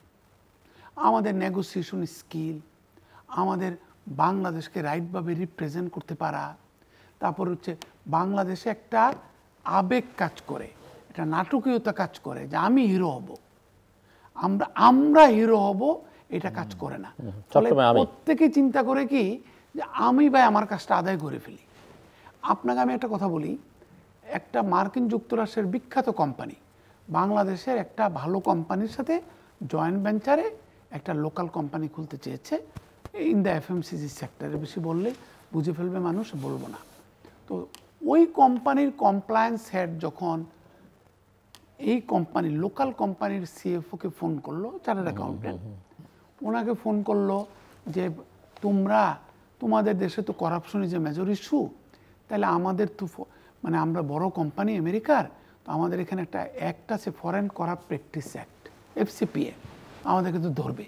আমাদের নেগোসিয়েশন স্কিল, আমাদের বাংলাদেশকে রাইটভাবে রিপ্রেজেন্ট করতে পারা, তারপর হচ্ছে বাংলাদেশে একটা আবেগ কাজ করে, একটা নাটকীয়তা কাজ করে যে আমি হিরো হব, আমরা হিরো হব, এটা কাজ করে না। প্রত্যেকে চিন্তা করে কি যে আমি ভাই আমার কাজটা আদায় করে ফেলি। আপনাকে আমি একটা কথা বলি, একটা মার্কিন যুক্তরাষ্ট্রের বিখ্যাত কোম্পানি বাংলাদেশের একটা ভালো কোম্পানির সাথে জয়েন্ট ভেঞ্চারে একটা লোকাল কোম্পানি খুলতে চেয়েছে ইন দ্য এফএমসিজি সেক্টরে। বেশি বললে বুঝে ফেলবে মানুষ, বলবো না। তো ওই কোম্পানির কমপ্লায়েন্স হেড যখন এই কোম্পানির লোকাল কোম্পানির সিএফওকে ফোন করলো, চার্টার্ড অ্যাকাউন্টেন্ট, ওনাকে ফোন করলো যে তোমাদের দেশে তো corruption is a major issue, তাহলে আমাদের তো মানে আমরা বড় কোম্পানি আমেরিকার, তো আমাদের এখানে একটা অ্যাক্ট আছে, ফরেন করাপ্ট প্র্যাকটিস অ্যাক্ট, এফসিপিএ, আমাদেরকে তো ধরবে।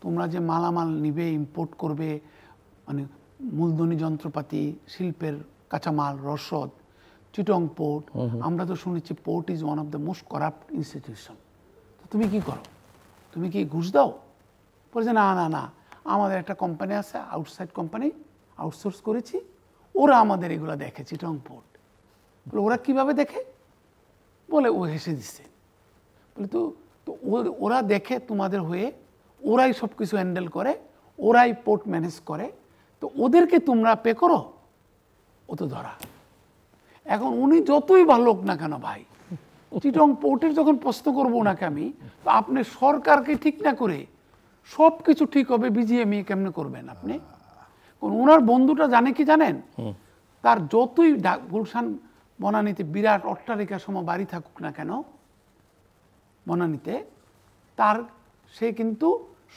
তোমরা যে মালামাল নিবে, ইম্পোর্ট করবে, মানে মূলধনী যন্ত্রপাতি, শিল্পের কাঁচামাল, রসদ, চিটং পোর্ট। আমরা তো শুনেছি port is one of the most corrupt institution. তুমি কি করো? তুমি কি ঘুষ দাও? বলছে না না না, আমাদের একটা কোম্পানি আছে, আউটসাইড কোম্পানি, আউটসোর্স করেছি, ওরা আমাদের এগুলো দেখে, চিটং পোর্ট। বলে ওরা কিভাবে দেখে? বলে ও হেসে দিচ্ছে। বলে তো ওরা দেখে তোমাদের হয়ে, ওরাই সব কিছু হ্যান্ডেল করে, ওরাই পোর্ট ম্যানেজ করে, তো ওদেরকে তোমরা পে করো, ও তো ধরা। এখন উনি যতই ভালো হোক না কেন ভাই, চিটং পোর্টের যখন প্রশ্ন করবো ওনাকে আমি, তো আপনি সরকারকে ঠিক না করে সব কিছু ঠিক হবে বিজিএমই কেমনে করবেন আপনি? ওনার বন্ধুটা জানে কি জানেন, তার যতই গুলশান বনানীতে বিরাট অট্টালিকার সময় বাড়ি থাকুক না কেন বনানীতে, তার সে কিন্তু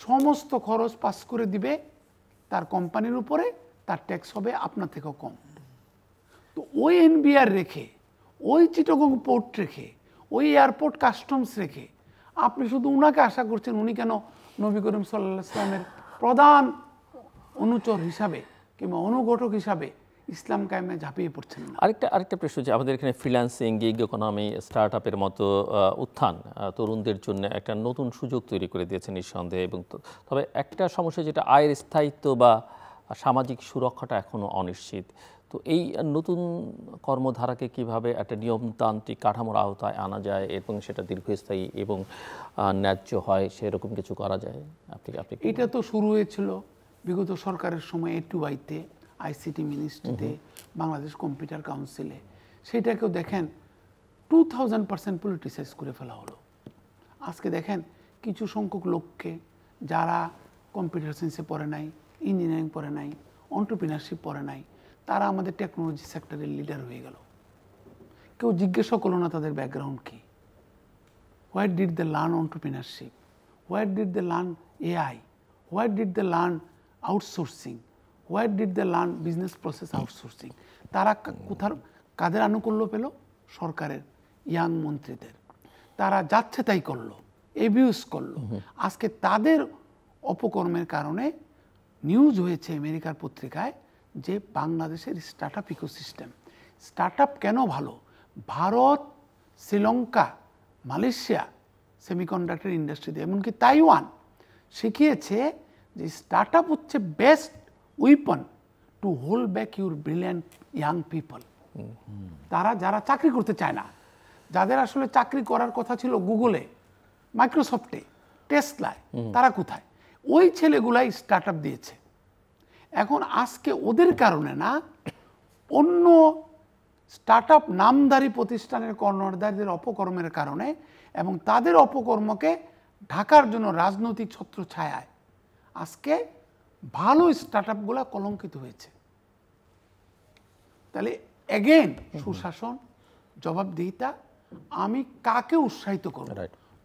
সমস্ত খরচ পাস করে দিবে তার কোম্পানির উপরে, তার ট্যাক্স হবে আপনার থেকেও কম। তো ওই এনবিআর রেখে, ওই চিটাগং পোর্ট রেখে, ওই এয়ারপোর্ট কাস্টমস রেখে আপনি শুধু উনাকে আশা করছেন উনি কেন নবী করিম সাল্লাল্লাহু আলাইহি ওয়াসাল্লামের প্রধান অনুচর হিসাবে কিংবা অনুঘটক হিসাবে ইসলাম কায়েমে ঝাঁপিয়ে পড়ছেন না? আরেকটা প্রশ্ন, যে আমাদের এখানে ফ্রিল্যান্সিং, গিগ ইকোনমি, স্টার্ট আপের মতো উত্থান তরুণদের জন্য একটা নতুন সুযোগ তৈরি করে দিয়েছে নিঃসন্দেহে, এবং তবে একটা সমস্যা যেটা আয়ের স্থায়িত্ব বা সামাজিক সুরক্ষাটা এখনও অনিশ্চিত। তো এই নতুন কর্মধারাকে কিভাবে একটা নিয়মতান্ত্রিক কাঠামোর আওতায় আনা যায় এবং সেটা দীর্ঘস্থায়ী এবং ন্যায্য হয়, সেরকম কিছু করা যায়? আপনি এটা তো শুরু হয়েছিল বিগত সরকারের সময় A2I-তে, আইসিটি মিনিস্ট্রিতে, বাংলাদেশ কম্পিউটার কাউন্সিলে। সেটাকেও দেখেন 2000% পলিটিসাইজ করে ফেলা হলো। আজকে দেখেন কিছু সংখ্যক লোককে, যারা কম্পিউটার সায়েন্সে পড়ে নাই, ইঞ্জিনিয়ারিং পড়ে নাই, এন্টারপ্রেনারশিপ পড়ে নাই, তারা আমাদের টেকনোলজি সেক্টরের লিডার হয়ে গেল। কেউ জিজ্ঞাসা করলো না তাদের ব্যাকগ্রাউন্ড কি, what did they learn entrepreneurship, what did they learn AI, what did they learn outsourcing, what did they learn business process outsourcing. তারা কাদের আনুকূল্য পেল? সরকারের ইয়াং মন্ত্রীদের। তারা যাচ্ছে তাই করলো, এবিউজ করলো। আজকে তাদের অপকর্মের কারণে নিউজ হয়েছে আমেরিকার পত্রিকায় যে বাংলাদেশের start up ecosystem, start up কেন ভালো, ভারত, শ্রীলঙ্কা, মালয়েশিয়া সেমিকন্ডাক্টর ইন্ডাস্ট্রিতে, এমনকি তাইওয়ান শিখিয়েছে যে স্টার্ট আপ হচ্ছে best weapon to hold back your brilliant young people. তারা যারা চাকরি করতে চায় না, যাদের আসলে চাকরি করার কথা ছিল গুগলে, মাইক্রোসফটে, টেসলায়, তারা কোথায়? ওই ছেলেগুলাই স্টার্ট আপ দিয়েছে। এখন আজকে ওদের কারণে না, অন্য স্টার্ট আপ নামধারী প্রতিষ্ঠানের কর্ণধারদের অপকর্মের কারণে এবং তাদের অপকর্মকে ঢাকার জন্য রাজনৈতিক ছত্রছায়ায় আজকে ভালো স্টার্ট আপগুলো কলঙ্কিত হয়েছে। তাহলে এগেন সুশাসন, জবাবদিহিতা, আমি কাকে উৎসাহিত করব,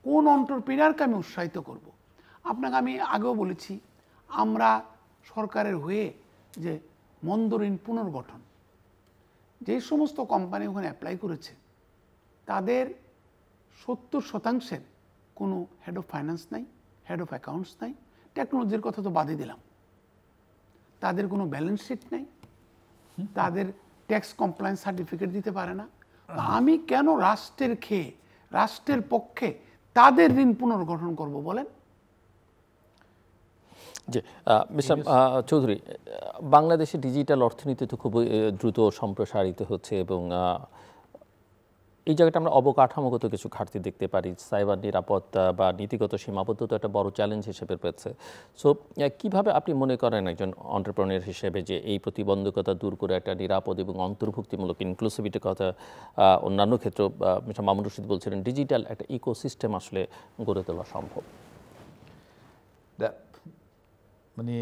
কোন এন্টারপ্রেনারকে আমি উৎসাহিত করব। আপনাকে আমি আগেও বলেছি, আমরা সরকারের হয়ে যে মন্দরিন পুনর্গঠন, যে সমস্ত কোম্পানি ওখানে অ্যাপ্লাই করেছে তাদের 70% কোনো হেড অফ ফাইন্যান্স নাই, হেড অফ অ্যাকাউন্টস নাই, টেকনোলজির কথা তো বাদই দিলাম, তাদের কোনো ব্যালেন্স শিট নেই, তাদের ট্যাক্স কমপ্লায়েন্স সার্টিফিকেট দিতে পারে না। আমি কেন রাষ্ট্রের খেয়ে, রাষ্ট্রের পক্ষে তাদের ঋণ পুনর্গঠন করব বলেন? জি, মিস্টার চৌধুরী, বাংলাদেশে ডিজিটাল অর্থনীতি তো খুব দ্রুত সম্প্রসারিত হচ্ছে এবং এই জায়গাটা আমরা অবকাঠামোগত কিছু ঘাটতি দেখতে পারি। সাইবার নিরাপত্তা বা নীতিগত সীমাবদ্ধতা একটা বড় চ্যালেঞ্জ হিসেবে পেয়েছে। সো কিভাবে আপনি মনে করেন একজন এন্টারপ্রেনিউর হিসেবে যে এই প্রতিবন্ধকতা দূর করে একটা নিরাপদ এবং অন্তর্ভুক্তিমূলক ইনক্লুসিভিটির কথা, অন্যান্য ক্ষেত্রে মিস্টার মামুন রশিদ বলছিলেন, ডিজিটাল একটা ইকোসিস্টেম আসলে গড়ে তোলা সম্ভব? মানে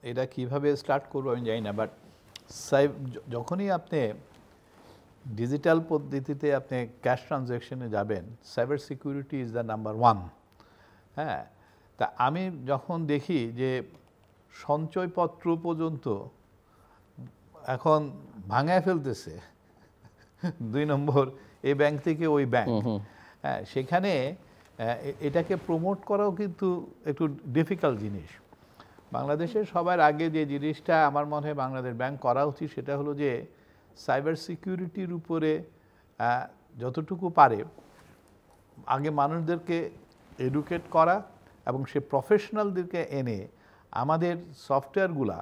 এটা কিভাবে স্টার্ট করবো আমি জানি না, বাট যখনই আপনি ডিজিটাল পদ্ধতিতে আপনি ক্যাশ ট্রানজ্যাকশনে যাবেন, cyber security is the number 1। হ্যাঁ, তা আমি যখন দেখি যে সঞ্চয়পত্র পর্যন্ত এখন ভাঙায় ফেলতেছে 2 নম্বর এই ব্যাংক থেকে ওই ব্যাংক, হ্যাঁ, সেখানে এটাকে প্রমোট করাও কিন্তু একটু ডিফিকাল্ট জিনিস। বাংলাদেশের সবার আগে যে জিনিসটা আমার মনে হয় বাংলাদেশ ব্যাংক করা উচিত সেটা হলো যে সাইবার সিকিউরিটির উপরে যতটুকু পারে আগে মানুষদেরকে এডুকেট করা এবং সে প্রফেশনালদেরকে এনে আমাদের সফটওয়্যারগুলা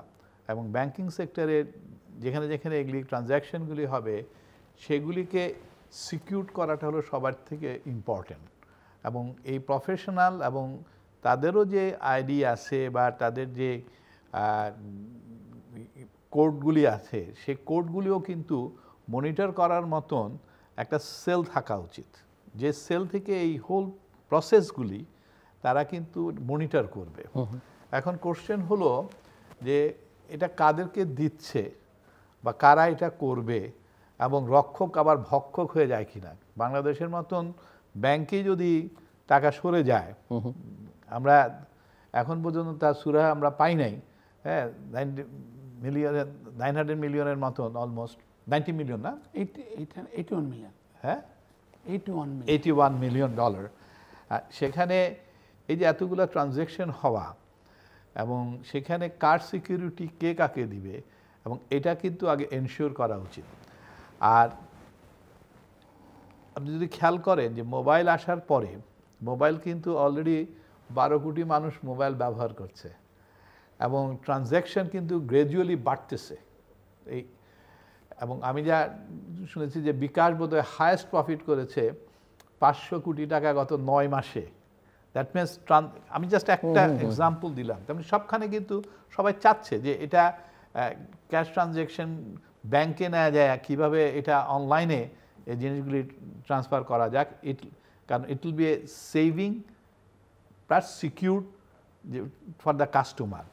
এবং ব্যাংকিং সেক্টরের যেখানে যেখানে এগুলি ট্রানজ্যাকশনগুলি হবে সেগুলিকে সিকিউর করাটা হলো সবার থেকে ইম্পর্টেন্ট। এবং এই প্রফেশনাল এবং তাদেরও যে আইডি আছে বা তাদের যে কোডগুলি আছে সেই কোডগুলিও কিন্তু মনিটর করার মতন একটা সেল থাকা উচিত, যে সেল থেকে এই হোল প্রসেসগুলি তারা কিন্তু মনিটর করবে। এখন কোশ্চেন হলো যে এটা কাদেরকে দিচ্ছে বা কারা এটা করবে এবং রক্ষক আবার ভক্ষক হয়ে যায় কিনা। বাংলাদেশের মতন ব্যাংকে যদি টাকা সরে যায়, আমরা এখন পর্যন্ত তার সুরাহা আমরা পাই নাই, হ্যাঁ, 900 মিলিয়নের মতন, অলমোস্ট 90 মিলিয়ন না, 81 মিলিয়ন, হ্যাঁ 81 মিলিয়ন ডলার। সেখানে এই যে এতগুলো ট্রানজ্যাকশন হওয়া এবং সেখানে কার সিকিউরিটি কে কাকে দিবে এবং এটা কিন্তু আগে এনশিওর করা উচিত। আর আপনি যদি খেয়াল করেন যে মোবাইল আসার পরে মোবাইল কিন্তু অলরেডি 12 কোটি মানুষ মোবাইল ব্যবহার করছে এবং ট্রানজ্যাকশন কিন্তু গ্র্যাজুয়ালি বাড়তেছে। এই এবং আমি যা শুনেছি যে বিকাশ বোধহয় হায়েস্ট প্রফিট করেছে 500 কোটি টাকা গত 9 মাসে। দ্যাট মিনস আমি জাস্ট একটা এক্সাম্পল দিলাম। তেমনি সবখানে কিন্তু সবাই চাচ্ছে যে এটা ক্যাশ ট্রানজ্যাকশন ব্যাংকে নেওয়া যায়, কীভাবে এটা অনলাইনে এই জিনিসগুলি ট্রান্সফার করা যাক, কারণ it will B A saving plus secure for the customer.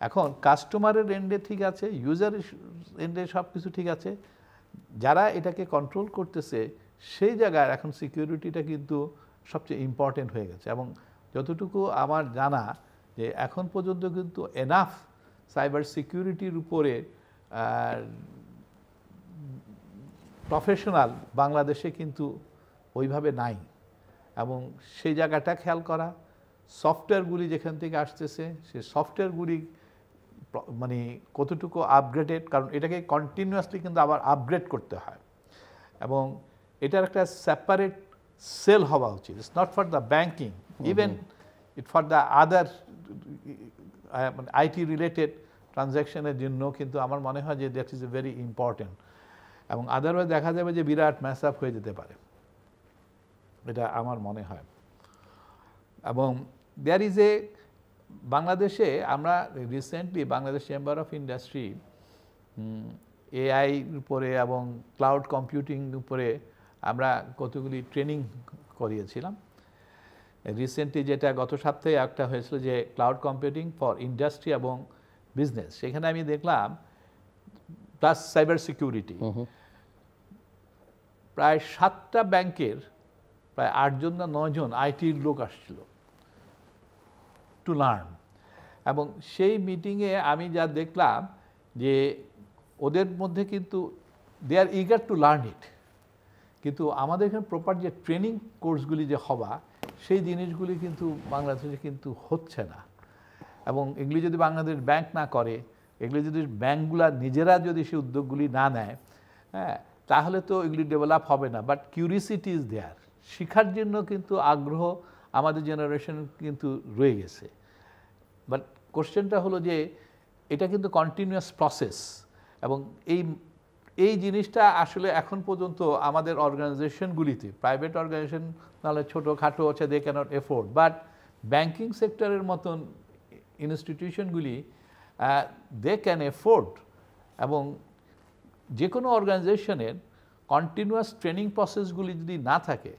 এখন কাস্টমারের এন্ডে ঠিক আছে, ইউজার এন্ডে সব কিছু ঠিক আছে, যারা এটাকে কন্ট্রোল করতেছে সেই জায়গায় এখন সিকিউরিটিটা কিন্তু সবচেয়ে ইম্পর্টেন্ট হয়ে গেছে। এবং যতটুকু আমার জানা যে এখন পর্যন্ত কিন্তু এনাফ সাইবার সিকিউরিটির উপরে প্রফেশনাল বাংলাদেশে কিন্তু ওইভাবে নাই। এবং সেই জায়গাটা খেয়াল করা, সফটওয়্যারগুলি যেখান থেকে আসতেছে সে সফটওয়্যারগুলি মানে কতটুকু আপগ্রেডেড, কারণ এটাকে কন্টিনিউয়াসলি কিন্তু আবার আপগ্রেড করতে হয় এবং এটার একটা সেপারেট সেল হওয়া উচিত। It's not for the banking, even it for the other IT related ট্রানজ্যাকশনের জন্য কিন্তু আমার মনে হয় যে that is a very important. এবং আদারওয়াইজ দেখা যাবে যে বিরাট ম্যাচ আপ হয়ে যেতে পারে, এটা আমার মনে হয়। এবং দেয়ার ইজ এ বাংলাদেশে আমরা recently Bangladesh chamber of industry AI উপরে এবং ক্লাউড কম্পিউটিং উপরে আমরা কতগুলি ট্রেনিং করিয়েছিলাম। রিসেন্টলি যেটা গত সপ্তাহে একটা হয়েছিল যে ক্লাউড কম্পিউটিং ফর ইন্ডাস্ট্রি এবং বিজনেস, সেখানে আমি দেখলাম প্লাস সাইবার সিকিউরিটি প্রায় 7টা ব্যাংকের প্রায় 8 জন না 9 জন আইটির লোক আসছিল টু লার্ন। এবং সেই মিটিংয়ে আমি যা দেখলাম যে ওদের মধ্যে কিন্তু they are eager to learn it, কিন্তু আমাদের এখানে প্রপার যে ট্রেনিং কোর্সগুলি যে হওয়া সেই জিনিসগুলি কিন্তু বাংলাদেশে কিন্তু হচ্ছে না। এবং এগুলি যদি বাংলাদেশ ব্যাংক না করে, এগুলি যদি ব্যাংকগুলা নিজেরা যদি সেই উদ্যোগগুলি না নেয়, হ্যাঁ, তাহলে তো এগুলি ডেভেলপ হবে না। বাট কিউরিসিটি ইজ দেয়ার, শেখার জন্য কিন্তু আগ্রহ আমাদের জেনারেশন কিন্তু রয়ে গেছে। বাট কোশ্চেনটা হলো যে এটা কিন্তু কন্টিনিউয়াস প্রসেস এবং এই জিনিসটা আসলে এখন পর্যন্ত আমাদের অর্গানাইজেশনগুলিতে, প্রাইভেট অর্গানাইজেশন নাহলে ছোটোখাটো হচ্ছে they can't afford, but banking সেক্টরের মতন ইনস্টিটিউশনগুলি দে ক্যান এফোর্ড। এবং যে কোনো অর্গানাইজেশনের কন্টিনিউয়াস ট্রেনিং প্রসেসগুলি যদি না থাকে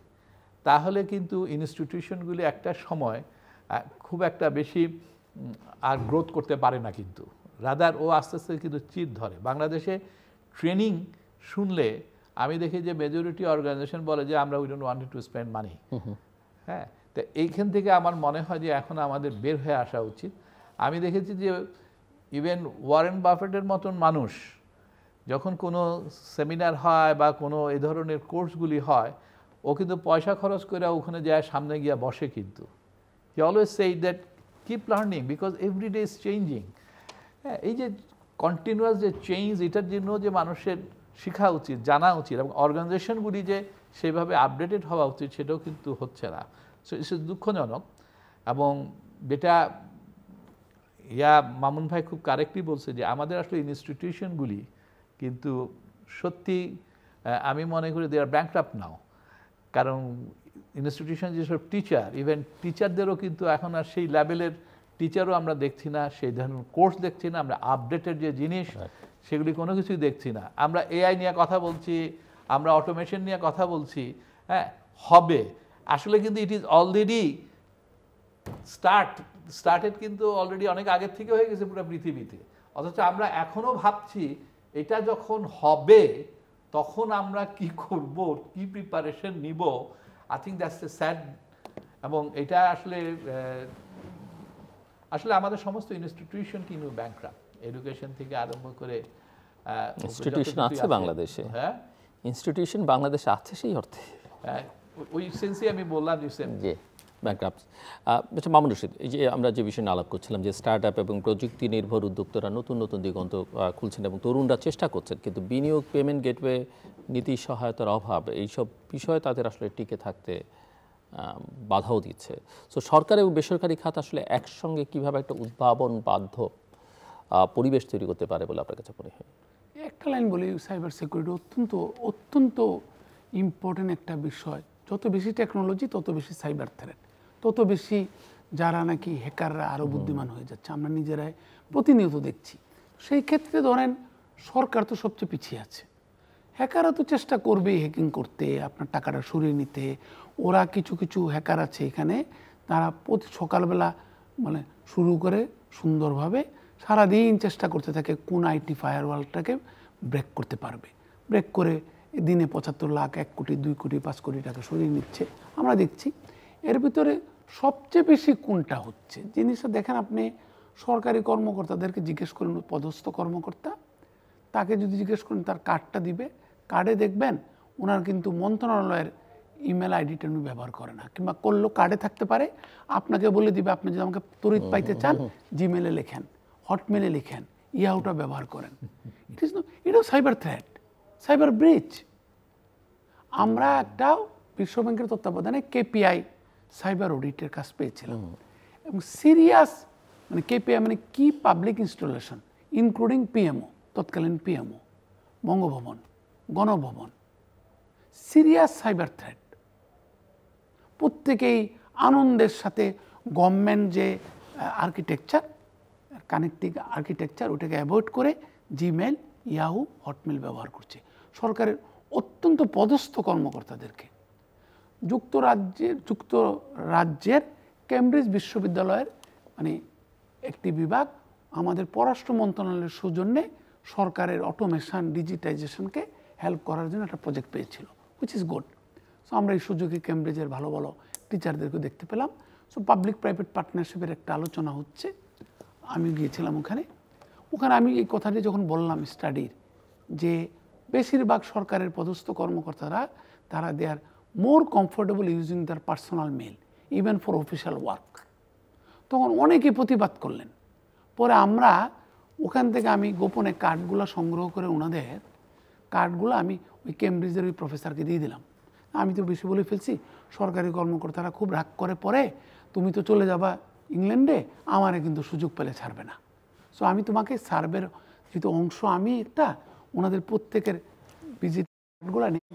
তাহলে কিন্তু ইনস্টিটিউশনগুলি একটা সময় খুব একটা বেশি আর গ্রোথ করতে পারে না, কিন্তু রাদার ও আস্তে আস্তে কিন্তু চিট ধরে। বাংলাদেশে ট্রেনিং শুনলে আমি দেখি যে মেজরিটি অর্গানাইজেশন বলে যে আমরা we don't want to spend money. হ্যাঁ, তো এইখান থেকে আমার মনে হয় যে এখন আমাদের বের হয়ে আসা উচিত। আমি দেখেছি যে ইভেন ওয়ারেন বাফেটের মতন মানুষ যখন কোনো সেমিনার হয় বা কোনো এই ধরনের কোর্সগুলি হয়, ও কিন্তু পয়সা খরচ করে ওখানে যায়, সামনে গিয়ে বসে। কিন্তু হি অলওয়েজ সেই that keep learning because every day is changing. হ্যাঁ, এই যে কন্টিনিউয়াস যে চেঞ্জ, এটার জন্য যে মানুষের শেখা উচিত, জানা উচিত, এবং অর্গানাইজেশনগুলি যে সেভাবে আপডেটেড হওয়া উচিত সেটাও কিন্তু হচ্ছে না। সো ইটস দুঃখজনক। এবং যেটা মামুন ভাই খুব কারেক্টলি বলছে যে আমাদের আসলে ইনস্টিটিউশনগুলি কিন্তু সত্যি আমি মনে করি দে আর ব্যাংকরাপ্ট নাও। কারণ ইনস্টিটিউশন যেসব টিচার, ইভেন টিচারদেরও কিন্তু এখন আর সেই লেভেলের টিচারও আমরা দেখছি না, সেই ধরনের কোর্স দেখছি না, আমরা আপডেটেড যে জিনিস সেগুলি কোনো কিছুই দেখছি না। আমরা এআই নিয়ে কথা বলছি, আমরা অটোমেশন নিয়ে কথা বলছি, হ্যাঁ হবে, আসলে কিন্তু ইট ইজ অলরেডি স্টার্টেড, কিন্তু অলরেডি অনেক আগের থেকে হয়ে গেছে পুরো পৃথিবীতে। অথচ আমরা এখনো ভাবছি এটা যখন হবে তখন আমরা কি করব, কি প্রিপারেশন নিব। I think that's the sad. এবং এটা আসলে আমাদের সমস্ত ইনস্টিটিউশন কিন্তু ব্যাংকরাপ্ট, এডুকেশন থেকে আরম্ভ করে। ইনস্টিটিউশন আছে বাংলাদেশে, হ্যাঁ ইনস্টিটিউশন বাংলাদেশে আছে সেই অর্থে, ওই সেন্সে আমি বললাম যে ব্যাংকরাপ্ট। আচ্ছা মামুন রশিদ, এই যে আমরা যে বিষয়ে আলাপ করছিলাম যে স্টার্ট আপ এবং প্রযুক্তি নির্ভর উদ্যোক্তারা নতুন নতুন দিগন্ত খুলছেন এবং তরুণরা চেষ্টা করছেন, কিন্তু বিনিয়োগ, পেমেন্ট গেটওয়ে, নীতি সহায়তার অভাব, এইসব বিষয়ে তাদের আসলে টিকে থাকতে বাধাও দিচ্ছে। সো সরকার এবং বেসরকারি খাত আসলে একসঙ্গে কিভাবে একটা উদ্ভাবন বাধ্য পরিবেশ তৈরি করতে পারে বলে আপনার কাছে মনে হয়? একটা লাইন বলি, সাইবার সিকিউরিটি অত্যন্ত অত্যন্ত ইম্পর্টেন্ট একটা বিষয়। যত বেশি টেকনোলজি তত বেশি সাইবার থ্রেট, তত বেশি যারা নাকি হ্যাকাররা আরও বুদ্ধিমান হয়ে যাচ্ছে, আমরা নিজেরাই প্রতিনিয়ত দেখছি। সেই ক্ষেত্রে ধরেন সরকার তো সবচেয়ে পিছিয়ে আছে, হ্যাকাররা তো চেষ্টা করবেই হ্যাকিং করতে, আপনার টাকাটা সরিয়ে নিতে। ওরা কিছু কিছু হ্যাকার আছে এখানে, তারা প্রতি সকালবেলা মানে শুরু করে সুন্দরভাবে সারাদিন চেষ্টা করতে থাকে কোন আইটি ফায়ারওয়ালটাকে ব্রেক করতে পারবে। ব্রেক করে দিনে 75 লাখ, 1 কোটি, 2 কোটি, 5 কোটি টাকা সরিয়ে নিচ্ছে আমরা দেখছি। এর ভিতরে সবচেয়ে বেশি কোনটা হচ্ছে জিনিসটা দেখেন, আপনি সরকারি কর্মকর্তাদেরকে জিজ্ঞেস করুন, পদস্থ কর্মকর্তা, তাকে যদি জিজ্ঞেস করেন তার কার্ডটা দিবে, কার্ডে দেখবেন ওনার কিন্তু মন্ত্রণালয়ের ইমেল আইডিটা উনি ব্যবহার করে না, কিংবা করলেও কার্ডে থাকতে পারে, আপনাকে বলে দিবে আপনি যদি আমাকে তড়িৎ পাইতে চান জিমেলে লেখেন, হটমেলে লেখেন, ইয়াহুটা ব্যবহার করেন। এটাও সাইবার থ্রেট, সাইবার ব্রিচ। আমরা একটা বিশ্ব ব্যাংকের তত্ত্বাবধানে কেপিআই সাইবার অডিটের কাজ পেয়েছিলাম, এবং সিরিয়াস মানে কেপিআই মানে কি পাবলিক ইনস্টলেশন ইনক্লুডিং পিএমও, তৎকালীন PMO, Bangabhaban, Ganabhaban, serious cyber threat. প্রত্যেকেই আনন্দের সাথে গভর্নমেন্ট যে আর্কিটেকচার, কানেক্টিং আর্কিটেকচার, ওটাকে অ্যাভয়েড করে জিমেল, ইয়াহু, হটমেল ব্যবহার করছে। সরকারের অত্যন্ত পদস্থ কর্মকর্তাদেরকে যুক্তরাজ্যের কেমব্রিজ বিশ্ববিদ্যালয়ের মানে একটি বিভাগ আমাদের পররাষ্ট্র মন্ত্রণালয়ের সৌজন্যে সরকারের অটোমেশন, ডিজিটাইজেশনকে হেল্প করার জন্য একটা প্রজেক্ট পেয়েছিল, হুইচ ইজ গুড। সো আমরা এই সুযোগে কেমব্রিজের ভালো ভালো টিচারদেরকে দেখতে পেলাম। সো পাবলিক প্রাইভেট পার্টনারশিপের একটা আলোচনা হচ্ছে, আমি গিয়েছিলাম ওখানে আমি এই কথাটি যখন বললাম স্টাডির, যে বেশিরভাগ সরকারের পদস্থ কর্মকর্তারা তারা they are more comfortable using their personal mail even for official work. তখন অনেকে প্রতিবাদ করলেন। পরে আমরা ওখান থেকে আমি গোপনে কার্ডগুলো সংগ্রহ করে ওনাদের কার্ডগুলো আমি ওই কেমব্রিজের ওই প্রফেসরকে দিয়ে দিলাম। আমি তো বেশি বলে ফেলছি, সরকারি কর্মকর্তারা খুব রাগ করে, পরে তুমি তো চলে যাবা ইংল্যান্ডে, আমারে কিন্তু সুযোগ পেলে ছাড়বে না। সো আমি তোমাকে সার্ভের যেহেতু অংশ আমি একটা, ওনাদের প্রত্যেকের ভিজিট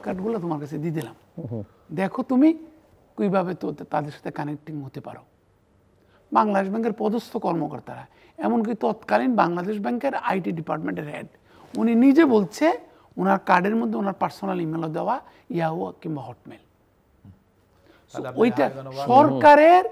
কার্ডগুলো তোমার কাছে দিয়ে দিলাম, দেখো তুমি কীভাবে তো তাদের সাথে কানেক্টিং হতে পারো। বাংলাদেশ ব্যাংকের পদস্থ কর্মকর্তারা, এমনকি তৎকালীন বাংলাদেশ ব্যাংকের আইটি ডিপার্টমেন্টের হেড, উনি নিজে বলছে ওনার কার্ডের মধ্যে ওনার পার্সোনাল ইমেলও দেওয়া, ইয়াহু কিংবা হটমেল। ওইটা সরকারের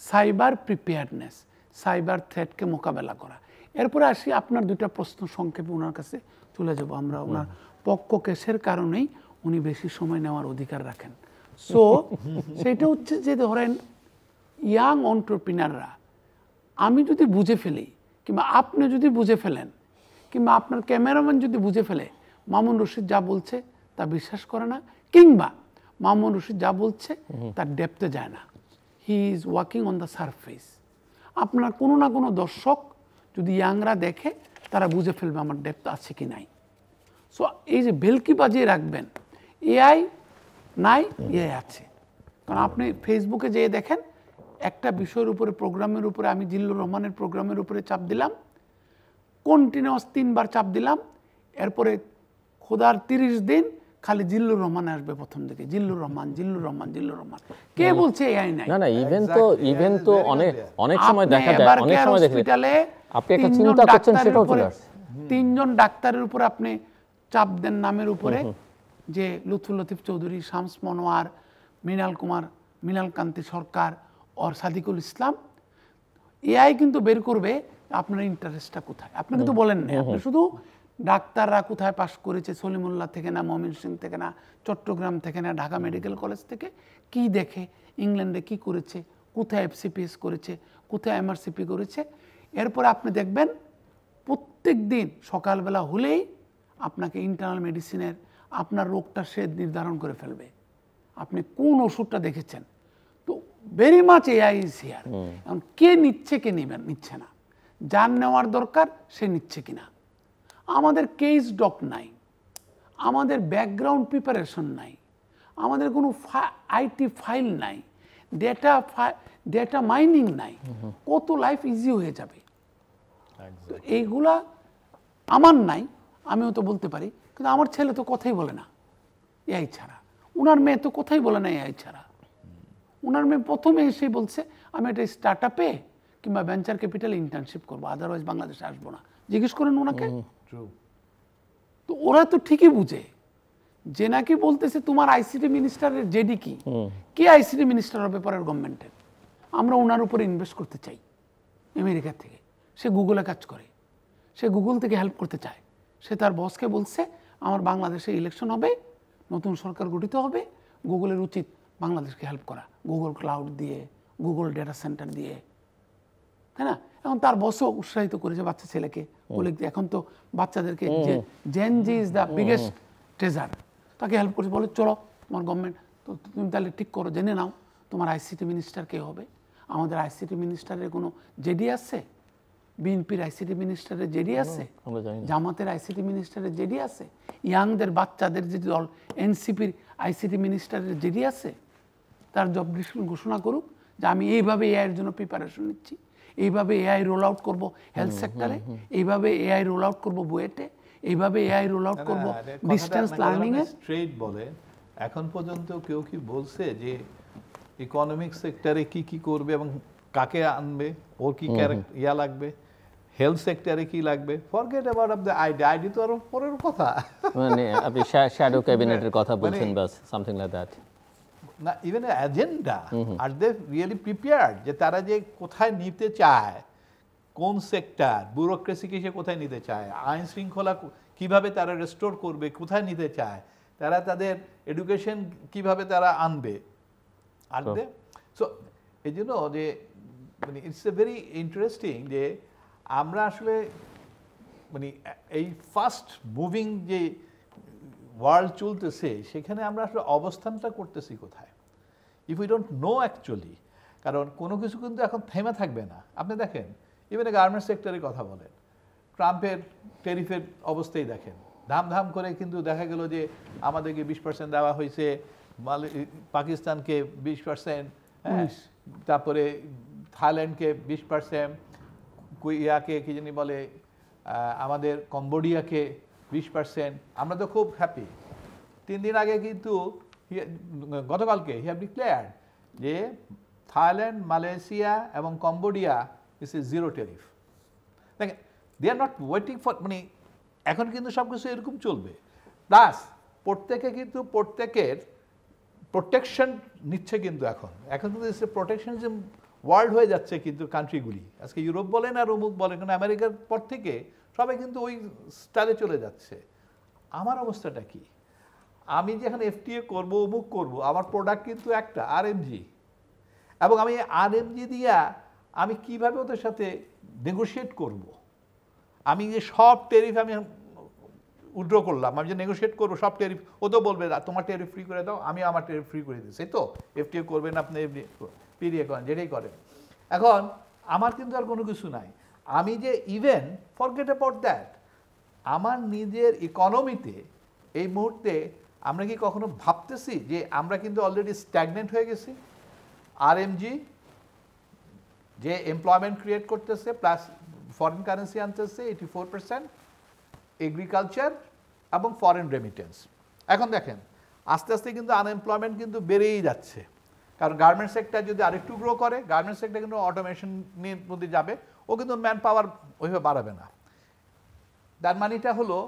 সাইবার প্রিপেয়ারনেস, সাইবার থ্রেটকে মোকাবেলা করা। এরপরে আসি আপনার দুইটা প্রশ্ন সংক্ষেপে ওনার কাছে চলে যাব আমরা। ওনার পক্ষ কেসের কারণেই উনি বেশি সময় নেওয়ার অধিকার রাখেন। সো সেটা হচ্ছে যে ধরেন ইয়াং অন্টারপ্রিনাররা, আমি যদি বুঝে ফেলি কিংবা আপনি যদি বুঝে ফেলেন কিংবা আপনার ক্যামেরাম্যান যদি বুঝে ফেলে মামুন রশিদ যা বলছে তা বিশ্বাস করে না, কিংবা মামুন রশিদ যা বলছে তার ডেপথে যায় না, he is walking on the surface. আপনার কোনো না কোনো দর্শক যদি ইয়াংরা দেখে তারা বুঝে ফেলবে আমার ডেপথ আছে কি নাই। সো এই যে ভেলকি বাজিয়ে রাখবেন, এআই নাই, এআই আছে। কারণ আপনি ফেসবুকে যেয়ে দেখেন একটা বিষয়ের উপরে, প্রোগ্রামের উপরে, আমি জিল্লুর রহমানের প্রোগ্রামের উপরে চাপ দিলাম, কন্টিনিউয়াস 3 বার চাপ দিলাম, এরপরে খোদার 30 দিন খালি জিল্লুর রহমান আসবে প্রথম দিকে, জিল্লুর রহমান, জিল্লুর রহমান, জিল্লুর রহমান। কে বলছে এআই নাই? না ইভেন তো অনেক সময় দেখা যায়, অনেক সময় হসপিটালে আপনি একটা চিন্তা করছেন সেটাও চলে আসে। 3 জন ডাক্তারের উপর আপনি চাপ দেন নামের উপরে, যে লুৎফুল লতিফ চৌধুরী, শামস মনোয়ার, মৃণাল কান্তি সরকার আর সাদিকুল ইসলাম, এআই কিন্তু বের করবে আপনার ইন্টারেস্টটা কোথায়। আপনি কিন্তু বলেন না, আপনি শুধু ডাক্তাররা কোথায় পাশ করেছে, সলিমুল্লাহ থেকে না, ময়মনসিং থেকে না, চট্টগ্রাম থেকে না, ঢাকা মেডিকেল কলেজ থেকে, কি দেখে, ইংল্যান্ডে কি করেছে, কোথায় এফসিপিএস করেছে, কোথায় এমআরসিপি করেছে। এরপরে আপনি দেখবেন প্রত্যেক দিন সকালবেলা হলেই আপনাকে ইন্টারনাল মেডিসিনের আপনার রোগটা সে নির্ধারণ করে ফেলবে, আপনি কোন ওষুধটা দেখেছেন। তো very much AI is here. এখন কে নিচ্ছে, কে নিচ্ছে না, যার নেওয়ার দরকার সে নিচ্ছে কিনা। আমাদের কেস ডক নাই, আমাদের ব্যাকগ্রাউন্ড প্রিপারেশন নাই, আমাদের কোনো আইটি ফাইল নাই, ডেটা মাইনিং নাই, কত লাইফ ইজি হয়ে যাবে। তো এইগুলা আমার নাই, আমিও তো বলতে পারি, কিন্তু আমার ছেলে তো কথাই বলে না এআই ছাড়া, উনার মেয়ে তো কথাই বলে না এআই ছাড়া। উনার মেয়ে প্রথমে এসে বলছে আমি একটা স্টার্ট আপে কিংবা ভেঞ্চার ক্যাপিটালে ইন্টার্নশিপ করবো, আদারওয়াইজ বাংলাদেশে আসবো না। জিজ্ঞেস করেন ওনাকে। তো ওরা তো ঠিকই বুঝে যে নাকি বলতেছে তোমার আইসিটি মিনিস্টারের জেডি কি, কে আইসিটি মিনিস্টার হবে পরের গভর্নমেন্টের, আমরা ওনার উপরে ইনভেস্ট করতে চাই আমেরিকা থেকে। সে গুগলে কাজ করে, সে গুগল থেকে হেল্প করতে চায়। সে তার বসকে বলছে আমার বাংলাদেশে ইলেকশন হবে, নতুন সরকার গঠিত হবে, গুগলের উচিত বাংলাদেশকে হেল্প করা, গুগল ক্লাউড দিয়ে, গুগল ডেটা সেন্টার দিয়ে, তাই না? এখন তার বসও উৎসাহিত করেছে বাচ্চা ছেলেকে, বলে এখন তো বাচ্চাদেরকে gen Z is the biggest treasure, তাকে হেল্প করেছে, বলে চলো তোমার গভর্নমেন্ট তো তুমি তাহলে ঠিক করো, জেনে নাও তোমার আইসিটি মিনিস্টার কে হবে। আমাদের আইসিটি মিনিস্টারের কোনো জেডি আছে? বিএনপির আইসিটি মিনিস্টারের জেডি আছে? জামাতের আইসিটি মিনিস্টারের জেডি আছে? ইয়াংদের বাচ্চাদের যে দল এনসিপির আইসিটি মিনিস্টারের জেডি আছে? তার জব ডিসক্রিপশন ঘোষণা করুক যে আমি এইভাবে এআই এর জন্য প্রিপারেশন নিচ্ছি, এইভাবে এআই রোল আউট করবো হেলথ সেক্টরে, এইভাবে এআই রোল আউট করবো বুয়েটে, এইভাবে এআই রোল আউট করবো ডিস্টেন্স লার্নিং এ। স্ট্রেট বলে এখন পর্যন্ত কেউ কি বলছে যে ইকোনমিক সেক্টরে কি কি করবে এবং কাকে আনবে, ওর কি ইয়া লাগবে, হেলথ সেক্টরে কি লাগবে? Forget about of the idea, ID তো আরো পরের কথা। মানে আপনি শ্যাডো ক্যাবিনেটের কথা বলছেন, বাস সামথিং লাইক দ্যাট। না, even agenda, are they really prepared যে তারা যে কোথায় নিতে চায়, কোন সেক্টর, ব্যুরোক্রেসিকে সে কোথায় নিতে চায়, আইন শৃঙ্খলা কিভাবে তারা রেস্টোর করবে, কোথায় নিতে চায়, তারা তাদের এডুকেশন কিভাবে তারা আনবে। আর দে সো এই জন্য যে মানে ইটস এ ভেরি ইন্টারেস্টিং যে আমরা আসলে মানে এই ফাস্ট মুভিং যে ওয়ার্ল্ড চলতেছে সেখানে আমরা আসলে অবস্থানটা করতেছি কোথায়, if we don't know actually. কারণ কোনো কিছু কিন্তু এখন থেমে থাকবে না। আপনি দেখেন ইভেন গার্মেন্টস সেক্টরের কথা বলেন, ট্রাম্পের ট্যারিফের অবস্থাই দেখেন, ধাম করে কিন্তু দেখা গেল যে আমাদেরকে 20% দেওয়া হয়েছে, পাকিস্তানকে 20%, তারপরে থাইল্যান্ডকে 20%, ইয়াকে কি জানি বলে আমাদের কম্বোডিয়াকে 20%। আমরা তো খুব হ্যাপি। 3 দিন আগে কিন্তু গতকালকে হি হ্যাভ ডিক্লেয়ার্ড যে থাইল্যান্ড, মালয়েশিয়া এবং কম্বোডিয়া ইস এ জিরো ট্যারিফ। দেখেন দে আর নট ওয়েটিং ফর, মানে এখন কিন্তু সব কিছু এরকম চলবে। প্লাস প্রত্যেকে কিন্তু প্রত্যেকের প্রোটেকশন নিচ্ছে, কিন্তু এখন কিন্তু প্রোটেকশনিজম ওয়ার্ল্ড হয়ে যাচ্ছে কিন্তু কান্ট্রিগুলি। আজকে ইউরোপ বলেন আর অমুক বলেন, কারণ আমেরিকার পর থেকে সবাই কিন্তু ওই স্টাইলে চলে যাচ্ছে। আমার অবস্থাটা কি? আমি যেখানে এফটিএ করব, অমুক করব, আমার প্রোডাক্ট কিন্তু একটা আরএমজি, এবং আমি আরএমজি দিয়া আমি কিভাবে ওদের সাথে নেগোশিয়েট করব। আমি যে সব ট্যারিফ আমি উইথড্র করলাম, আমি যে নেগোশিয়েট করবো সব ট্যারিফ, ও তো বলবে তোমার ট্যারিফ ফ্রি করে দাও, আমি আমার ট্যারিফ ফ্রি করে দিচ্ছি। তো এফটিএ করবেন আপনি, পিডিএ করেন, যেটাই করেন। এখন আমার কিন্তু আর কোনো কিছু নাই। আমি যে ইভেন ফরগেট অ্যাবাউট দ্যাট, আমার নিজের ইকোনমিতে এই মুহূর্তে আমরা কি কখনো ভাবতেছি যে আমরা কিন্তু অলরেডি স্ট্যাগনেন্ট হয়ে গেছি? আরএমজি যে এমপ্লয়মেন্ট ক্রিয়েট করতেছে প্লাস ফরেন কারেন্সি আনতেছে 84%, এগ্রিকালচার এবং ফরেন রেমিটেন্স। এখন দেখেন আস্তে আস্তে কিন্তু আনএমপ্লয়মেন্ট কিন্তু বেড়েই যাচ্ছে, কারণ গার্মেন্ট সেক্টর যদি আরেকটু গ্রো করে, গার্মেন্ট সেক্টর কিন্তু অটোমেশনের মধ্যে যাবে, ও কিন্তু ম্যান পাওয়ার ওইভাবে বাড়াবে না। তার মানেটা হলো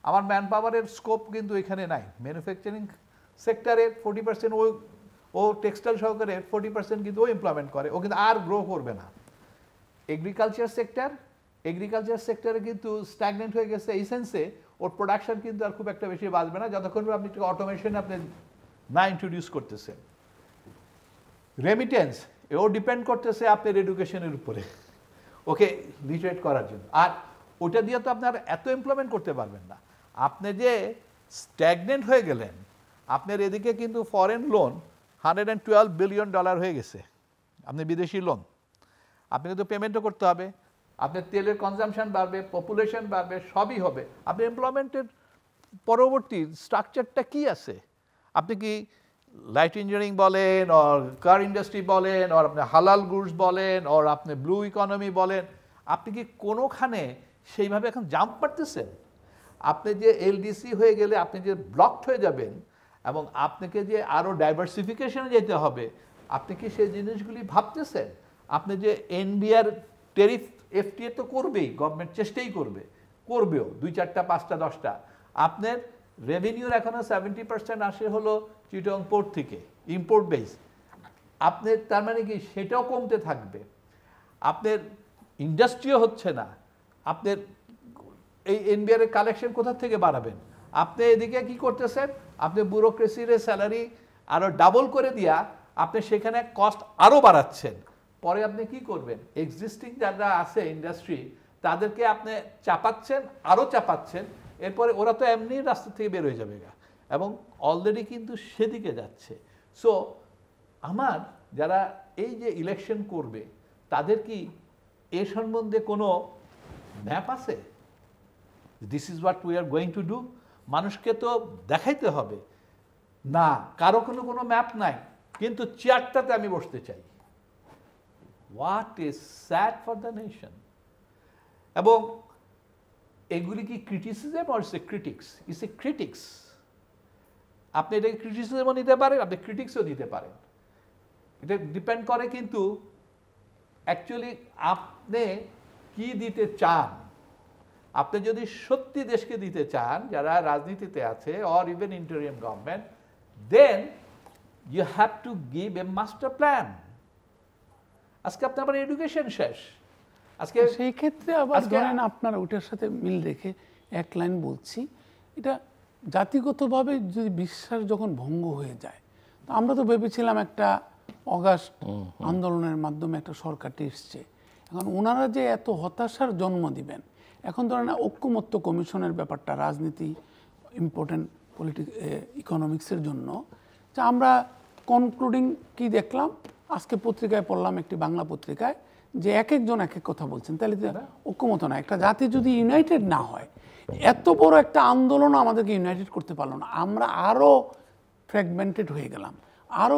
আমার ম্যান পাওয়ারের স্কোপ কিন্তু এখানে নাই। ম্যানুফ্যাকচারিং সেক্টরের 40% ও টেক্সটাইল সহকারে 40% কিন্তু ও এমপ্লয়মেন্ট করে, ও কিন্তু আর গ্রো করবে না। এগ্রিকালচার সেক্টরে কিন্তু স্ট্যাগনেন্ট হয়ে গেছে এই সেন্সে, ওর প্রোডাকশন কিন্তু আর খুব একটা বেশি বাড়বে না যতক্ষণ আপনি অটোমেশন আপনি না ইন্ট্রোডিউস করতেছেন। রেমিটেন্স এও ডিপেন্ড করতেছে আপনার এডুকেশনের উপরে, ওকে লিটারেট করার জন্য। আর ওটা দিয়ে তো আপনার এত এমপ্লয়মেন্ট করতে পারবেন না। আপনি যে স্ট্যাগনেন্ট হয়ে গেলেন, আপনার এদিকে কিন্তু ফরেন লোন $112 বিলিয়ন হয়ে গেছে, আপনি বিদেশি লোন, আপনি কিন্তু পেমেন্টও করতে হবে, আপনার তেলের কনজামশন বাড়বে, পপুলেশন বাড়বে, সবই হবে। আপনি এমপ্লয়মেন্টের পরবর্তী স্ট্রাকচারটা কি আছে? আপনি কি লাইট ইঞ্জিনিয়ারিং বলেন, আর কার ইন্ডাস্ট্রি বলেন, আর আপনি হালাল গুডস বলেন, আর আপনি ব্লু ইকোনমি বলেন, আপনি কি কোনোখানে সেইভাবে এখন জাম্প পারতেছেন? আপনি যে এলডিসি হয়ে গেলে আপনি যে ব্লকড হয়ে যাবেন, এবং আপনাকে যে আরও ডাইভার্সিফিকেশনে যেতে হবে, আপনি কি সেই জিনিসগুলি ভাবতেছেন? আপনি যে এনবিআর টেরিফ এফটিএ তো করবেই, গভর্নমেন্ট চেষ্টাই করবেও 2, 4টা 5টা 10টা। আপনার রেভিনিউর এখনো 70% আসে হলো চিটং পোর্ট থেকে, ইম্পোর্ট বেস। আপনার তার মানে কি সেটাও কমতে থাকবে। আপনার ইন্ডাস্ট্রিও হচ্ছে না, আপনার এই এনবিআর এর কালেকশন কোথা থেকে বাড়াবেন? আপনি এদিকে কি করতেছেন? আপনি ব্যুরোক্রেসির স্যালারি আরো ডাবল করে দিয়া আপনি সেখানে কস্ট আরো বাড়াচ্ছেন। পরে আপনি কি করবেন? এক্সিস্টিং যারা আছে ইন্ডাস্ট্রি তাদেরকে আপনি আরো চাপাচ্ছেন, এরপরে ওরা তো এমনি রাস্তা থেকে বের হয়ে যাবে এবং অলরেডি কিন্তু সেদিকে যাচ্ছে। সো আমার যারা এই যে ইলেকশন করবে তাদের কি এ সম্বন্ধে কোনো ম্যাপ আছে? This is what we are going to do. মানুষকে তো দেখাইতে হবে না, কারো কোনো ম্যাপ নাই, কিন্তু চেয়ারটাতে আমি বসতে চাই। What is sad for the nation. এবং এগুলি কি criticism or it's a critics? It's a critics. আপনি এটাকে ক্রিটিসিজমও নিতে পারেন, আপনি ক্রিটিক্সও নিতে পারেন। এটা ডিপেন্ড করে কিন্তু অ্যাকচুয়ালি আপনি কি দিতে চান। আপনি যদি সত্যি দেশকে দিতে চান, যারা রাজনীতিতে আছে or even interim government, then you have to give a master plan. আজকে আপনার আবার এডুকেশন শেষ। আজকে সেই ক্ষেত্রে আবার ধরেন আপনার ওটার সাথে মিল রেখে এক লাইন বলছি, এটা জাতিগতভাবে যদি বিশ্বাস যখন ভঙ্গ হয়ে যায়, তো আমরা তো ভেবেছিলাম একটা অগাস্ট আন্দোলনের মাধ্যমে একটা সরকারটি এসছে, এখন ওনারা যে এত হতাশার জন্ম দিবেন, এখন ধরেন ঐক্যমত্য কমিশনের ব্যাপারটা রাজনীতি ইম্পর্টেন্ট ইকোনমিক্সের জন্য, যে আমরা কনক্লুডিং কি দেখলাম আজকে পত্রিকায় পড়লাম, একটি বাংলা পত্রিকায়, যে এক একজন এক এক কথা বলছেন, তাহলে ঐক্যমত না। একটা জাতি যদি ইউনাইটেড না হয়, এত বড় একটা আন্দোলন আমাদেরকে ইউনাইটেড করতে পারলো না, আমরা আরো ফ্র্যাগমেন্টেড হয়ে গেলাম, আরো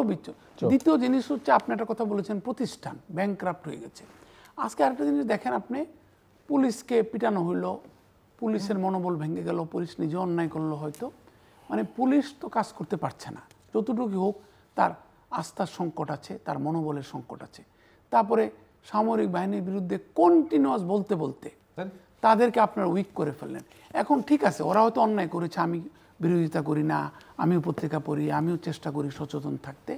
দ্বিতীয় জিনিস হচ্ছে আপনি একটা কথা বলেছেন, প্রতিষ্ঠান ব্যাংকরাপ্ট হয়ে গেছে। আজকে আরেকটা জিনিস দেখেন, আপনি পুলিশকে পিটানো হইলো, পুলিশের মনোবল ভেঙে গেল, পুলিশ নিজে অন্যায় করলো হয়তো, মানে পুলিশ তো কাজ করতে পারছে না, যতটুকু হোক তার আস্থার সংকট আছে, তার মনোবলের সংকট আছে। তারপরে সামরিক বাহিনীর বিরুদ্ধে কন্টিনিউয়াস বলতে বলতে তাদেরকে আপনারা উইক করে ফেললেন। এখন ঠিক আছে, ওরা হয়তো অন্যায় করেছে, আমি বিরোধিতা করি না, আমিও পত্রিকা পড়ি, আমিও চেষ্টা করি সচেতন থাকতে,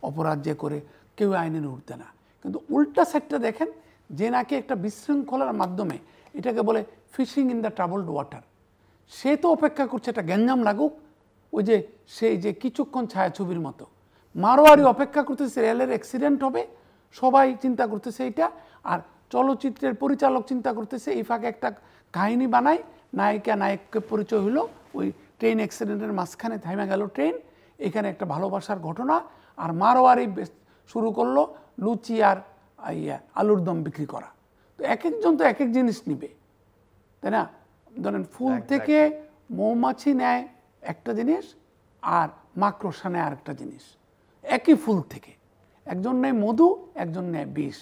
অপরাধ যে করে কেউ আইনের উঠতে না। কিন্তু উল্টা সাইডটা দেখেন, যে নাকি একটা বিশৃঙ্খলার মাধ্যমে এটাকে বলে fishing in the troubled water, সে তো অপেক্ষা করছে একটা গ্যাঞ্জাম লাগুক, ওই যে সেই যে কিছুক্ষণ ছায়াছবির মতো মারোয়ারি অপেক্ষা করতেছে, রেলের অ্যাক্সিডেন্ট হবে, সবাই চিন্তা করতেছে এইটা, আর চলচ্চিত্রের পরিচালক চিন্তা করতেছে এই ফাঁকে একটা কাহিনী বানায়, নায়িকা নায়ককে পরিচয় হলো, ওই ট্রেন অ্যাক্সিডেন্টের মাঝখানে থামে গেল ট্রেন, এখানে একটা ভালোবাসার ঘটনা, আর মারোয়ারি শুরু করলো লুচি আর আলুর দম বিক্রি করা। তো এক একজন তো এক এক জিনিস নিবে, তাই না? ধরেন ফুল থেকে মৌমাছি নেয় একটা জিনিস আর মাকড়সা নেয় আরেকটা জিনিস, একই ফুল থেকে। একজন নেয় মধু, একজন নেয় বিষ।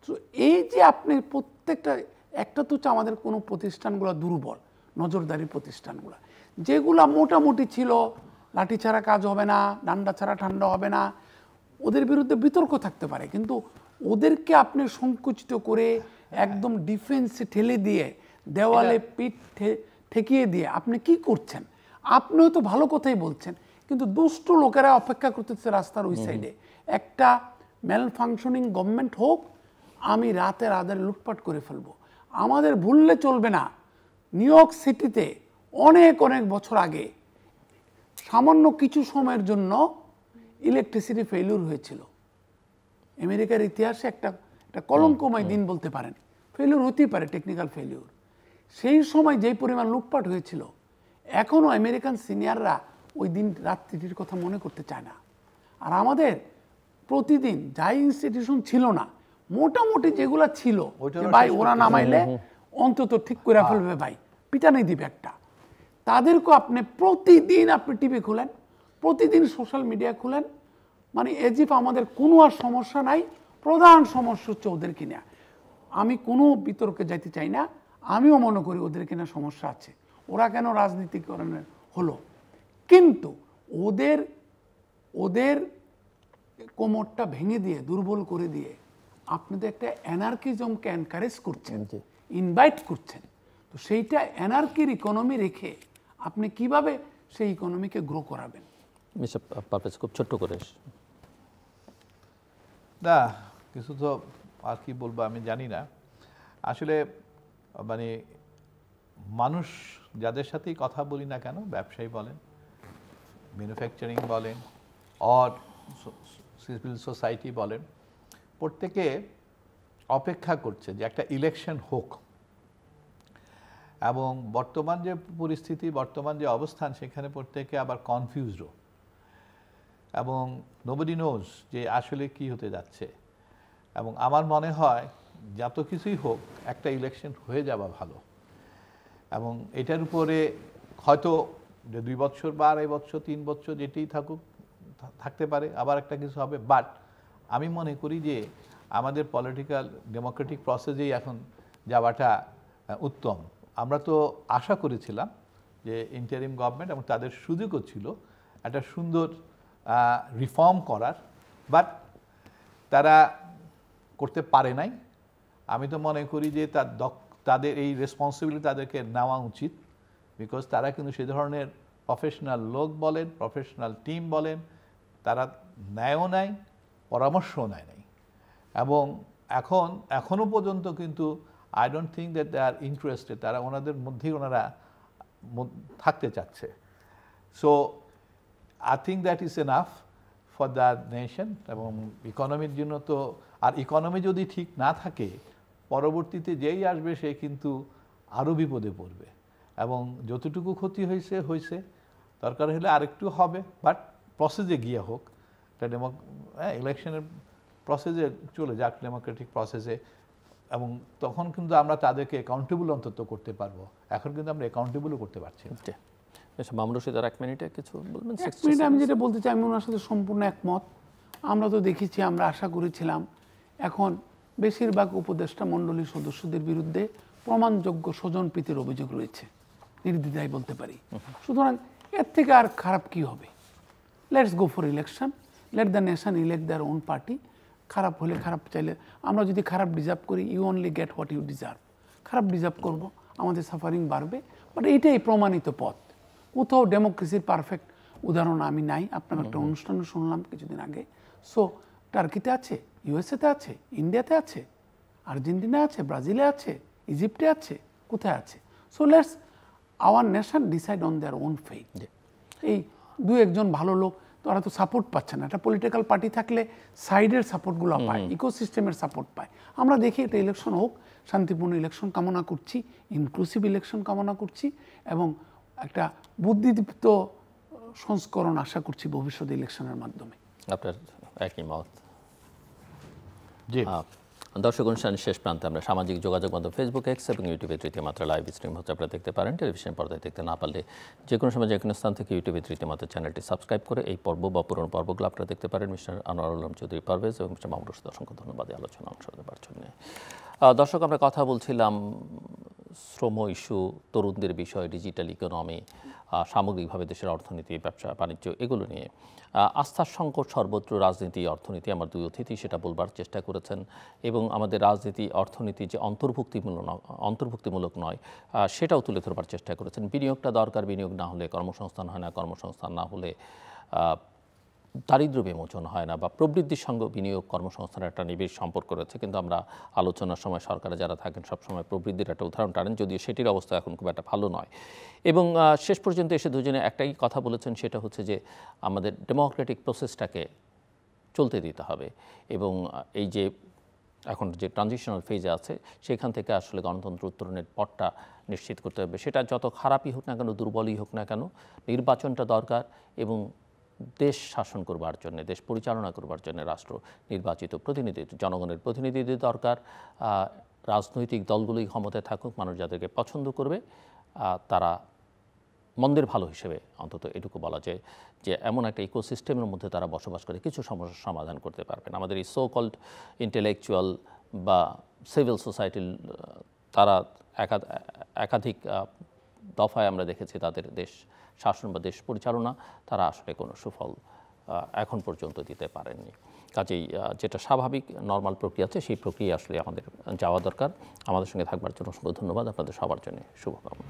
তো এই যে আপনি প্রত্যেকটা, একটা তো হচ্ছে আমাদের কোনো প্রতিষ্ঠানগুলো দুর্বল, নজরদারি প্রতিষ্ঠানগুলো যেগুলো মোটামুটি ছিল, লাঠি ছাড়া কাজ হবে না, ডান্ডা ছাড়া ঠান্ডা হবে না, ওদের বিরুদ্ধে বিতর্ক থাকতে পারে, কিন্তু ওদেরকে আপনি সংকুচিত করে একদম ডিফেন্সে ঠেলে দিয়ে, দেওয়ালে পিঠ ঠেকিয়ে দিয়ে আপনি কি করছেন? আপনিও তো ভালো কথাই বলছেন, কিন্তু দুষ্ট লোকেরা অপেক্ষা করতেছে রাস্তার ওই সাইডে একটা ম্যাল ফাংশনিং গভর্নমেন্ট হোক, আমি রাতের আধারে লুটপাট করে ফেলবো। আমাদের ভুললে চলবে না, নিউ ইয়র্ক সিটিতে অনেক অনেক বছর আগে সামান্য কিছু সময়ের জন্য ইলেকট্রিসিটি ফেলিউর হয়েছিল। আমেরিকার ইতিহাসে একটা কলঙ্কময় দিন বলতে পারেন, ফেলিউর হতেই পারে, টেকনিক্যাল ফেলিউর। সেই সময় যেই পরিমাণ লুটপাট হয়েছিল, এখনও আমেরিকান সিনিয়ররা ওই দিন রাত্রিটির কথা মনে করতে চায় না। আর আমাদের প্রতিদিন যাই ইনস্টিটিউশন ছিল না, মোটামুটি যেগুলো ছিল, ভাই ওরা নামাইলে অন্তত ঠিক করে ফেলবে, ভাই পিটানি দিবে একটা, তাদেরকে আপনি প্রতিদিন আপনি টিভি খুলেন, প্রতিদিন সোশ্যাল মিডিয়া খুলেন, মানে এজিপ আমাদের কোনো আর সমস্যা নাই, প্রধান সমস্যা হচ্ছে ওদের কিনা। আমি কোনো বিতর্কে যাইতে চাই না, আমিও মনে করি ওদের কিনা সমস্যা আছে, ওরা কেন রাজনীতিকরণের হলো, কিন্তু ওদের কোমরটা ভেঙে দিয়ে, দুর্বল করে দিয়ে আপনি তো একটা অ্যানার্কিজমকে এনকারেজ করছেন, ইনভাইট করছেন। তো সেইটা অ্যানার্কির ইকোনমি রেখে আপনি কিভাবে সেই ইকোনমিকে গ্রো করাবেন? মিস্টার পারভেজ, খুব ছোট্ট করে। না, কিছু তো আর কি বলবো আমি জানি না। আসলে মানে মানুষ যাদের সাথেই কথা বলি না কেন, ব্যবসায়ী বলেন, ম্যানুফ্যাকচারিং বলেন, অর সিভিল সোসাইটি বলেন, প্রত্যেকে অপেক্ষা করছে যে একটা ইলেকশন হোক, এবং বর্তমান যে পরিস্থিতি, বর্তমান যে অবস্থান, সেখানে প্রত্যেকে আবার কনফিউজডও, এবং নোবডি নোজ যে আসলে কি হতে যাচ্ছে। এবং আমার মনে হয় যত কিছুই হোক, একটা ইলেকশন হয়ে যাওয়া ভালো। এবং এটার উপরে হয়তো যে 2 বছর বা 2.5 বছর 3 বছর যেটি থাকুক, থাকতে পারে, আবার একটা কিছু হবে। বাট আমি মনে করি যে আমাদের পলিটিক্যাল ডেমোক্রেটিক প্রসেসেই এখন যাওয়াটা উত্তম। আমরা তো আশা করেছিলাম যে ইন্টারিম গভর্নমেন্ট, এবং তাদের সুযোগও ছিল একটা সুন্দর রিফর্ম করার, বাট তারা করতে পারে নাই। আমি তো মনে করি যে তাদের এই রেসপন্সিবিলিটি তাদেরকে নেওয়া উচিত, বিকজ তারা কিন্তু সে ধরনের প্রফেশনাল লোক বলেন, প্রফেশনাল টিম বলেন, তারা নেয়ও নাই, পরামর্শও নেয় নাই। এবং এখনও পর্যন্ত কিন্তু I don't think that they are interested, তারা ওনাদের মধ্যেই ওনারা থাকতে চাচ্ছে। So I think that is enough for the nation. এবং ইকোনমির জন্য তো, আর ইকোনমি যদি ঠিক না থাকে, পরবর্তীতে যেই আসবে সে কিন্তু আরও বিপদে পড়বে। এবং যতটুকু ক্ষতি হয়েছে, দরকার হলে আরেকটু হবে, বাট প্রসেসে গিয়ে হোক, একটা ইলেকশনের প্রসেসে চলে যাক, ডেমোক্রেটিক প্রসেসে। এবং তখন কিন্তু আমরা তাদেরকে অ্যাকাউন্টেবল অন্তত করতে পারবো। এখন কিন্তু আমরা অ্যাকাউন্টেবলও করতে পারছি না। মামুন রশিদ, আর 1 মিনিটে কিছু বলবেন? 1 মিনিটে আমি যেটা বলতে চাই, আমি ওনার সাথে সম্পূর্ণ একমত। আমরা তো দেখেছি, আমরা আশা করেছিলাম, এখন বেশিরভাগ উপদেষ্টা মণ্ডলীর সদস্যদের বিরুদ্ধে প্রমাণযোগ্য স্বজনপ্রীতির অভিযোগ রয়েছে, নির্দ্বিধায় বলতে পারি। সুতরাং এর থেকে আর খারাপ কি হবে? Let's go for election, let the nation elect their own party. খারাপ হলে, খারাপ চাইলে, আমরা যদি খারাপ ডিজার্ভ করি, you only get what you deserve. খারাপ ডিজার্ভ করব, আমাদের সাফারিং বাড়বে, বাট এইটাই প্রমাণিত পথ। কোথাও ডেমোক্রেসির পারফেক্ট উদাহরণ আমি নাই। আপনার একটা অনুষ্ঠানে শুনলাম কিছুদিন আগে। সো টার্কিতে আছে, ইউএসএতে আছে, ইন্ডিয়াতে আছে, আর্জেন্টিনা আছে, ব্রাজিলে আছে, ইজিপ্টে আছে, কোথায় আছে? So let's our nation decide on their own fate. এই 2-1 ভালো লোক, তারা তো সাপোর্ট পাচ্ছে না। একটা পলিটিক্যাল পার্টি থাকলে সাইডের সাপোর্টগুলো পায়, ইকোসিস্টেমের সাপোর্ট পায়। আমরা দেখি এটা ইলেকশন হোক, শান্তিপূর্ণ ইলেকশন কামনা করছি, ইনক্লুসিভ ইলেকশন কামনা করছি, এবং একটা বুদ্ধিদীপ্ত সংস্করণ আশা করছি ভবিষ্যৎ ইলেকশনের মাধ্যমে। আপনার একই মত? জি, দর্শক অনুষ্ঠানের শেষ প্রান্তে আমরা সামাজিক যোগাযোগ মাধ্যম ফেসবুক, এক্স এবং ইউটিউবে তৃতীয় মাত্রা লাইভ স্ট্রিম হচ্ছে আপনারা দেখতে পারেন। টেলিভিশন পর্দায় দেখতে না পারলে যে কোনো সময় যে কোনো স্থান থেকে ইউটিউবে তৃতীয় মাত্রা চ্যানেলটি সাবস্ক্রাইব করে এই পর্ব বা পুরনো পর্বগুলো আপনারা দেখতে পারেন। মিস্টার আনোয়ারুল আলম চৌধুরী পারভেজ এবং মিস্টার মামুন রশিদ, অসংখ্য ধন্যবাদ এই আলোচনা অংশ দেওয়ার জন্য। দর্শক, আমরা কথা বলছিলাম শ্রম ইস্যু, তরুণদের বিষয়, ডিজিটাল ইকোনমি, সামগ্রিকভাবে দেশের অর্থনীতি, ব্যবসা বাণিজ্য, এগুলো নিয়ে। আস্থার সংকট সর্বত্র, রাজনীতি অর্থনীতি, আমার দুই অতিথি সেটা বলবার চেষ্টা করেছেন এবং আমাদের রাজনীতি অর্থনীতি যে অন্তর্ভুক্তিমূলক নয় সেটাও তুলে ধরবার চেষ্টা করেছেন। বিনিয়োগটা দরকার, বিনিয়োগ না হলে কর্মসংস্থান হয় না, কর্মসংস্থান না হলে দারিদ্র্য বিমোচন হয় না, বা প্রবৃদ্ধির সঙ্গে বিনিয়োগ কর্মসংস্থানের একটা নিবিড় সম্পর্ক রয়েছে। কিন্তু আমরা আলোচনার সময় সরকারে যারা থাকেন সবসময় প্রবৃদ্ধির একটা উদাহরণ টানেন, যদিও সেটির অবস্থা এখন খুব একটা ভালো নয়। এবং শেষ পর্যন্ত এসে দুজনে একটাই কথা বলেছেন, সেটা হচ্ছে যে আমাদের ডেমোক্রেটিক প্রসেসটাকে চলতে দিতে হবে এবং এই যে এখন যে ট্রানজিশনাল ফেজে আছে সেখান থেকে আসলে গণতন্ত্র উত্তরণের পথটা নিশ্চিত করতে হবে। সেটা যত খারাপই হোক না কেন, দুর্বলই হোক না কেন, নির্বাচনটা দরকার এবং দেশ শাসন করবার জন্য, দেশ পরিচালনা করবার জন্য রাষ্ট্র নির্বাচিত প্রতিনিধি, জনগণের প্রতিনিধিদের দরকার। রাজনৈতিক দলগুলোই ক্ষমতায় থাকুক, মানুষ যাদেরকে পছন্দ করবে তারা মন্দের ভালো হিসেবে অন্তত এটুকু বলা যায় যে এমন একটা ইকোসিস্টেমের মধ্যে তারা বসবাস করে কিছু সমস্যার সমাধান করতে পারবেন। আমাদের এই সো কল্ড ইন্টেলেকচুয়াল বা সিভিল সোসাইটির তারা একাধিক দফায় আমরা দেখেছি তাদের দেশ শাসন বা দেশ পরিচালনা তারা আসলে কোনো সুফল এখন পর্যন্ত দিতে পারেননি। কাজেই যেটা স্বাভাবিক নর্মাল প্রক্রিয়া আছে সেই প্রক্রিয়া আসলে আমাদের যাওয়া দরকার। আমাদের সঙ্গে থাকবার জন্য অসংখ্য ধন্যবাদ। আপনাদের সবার জন্য শুভকামনা।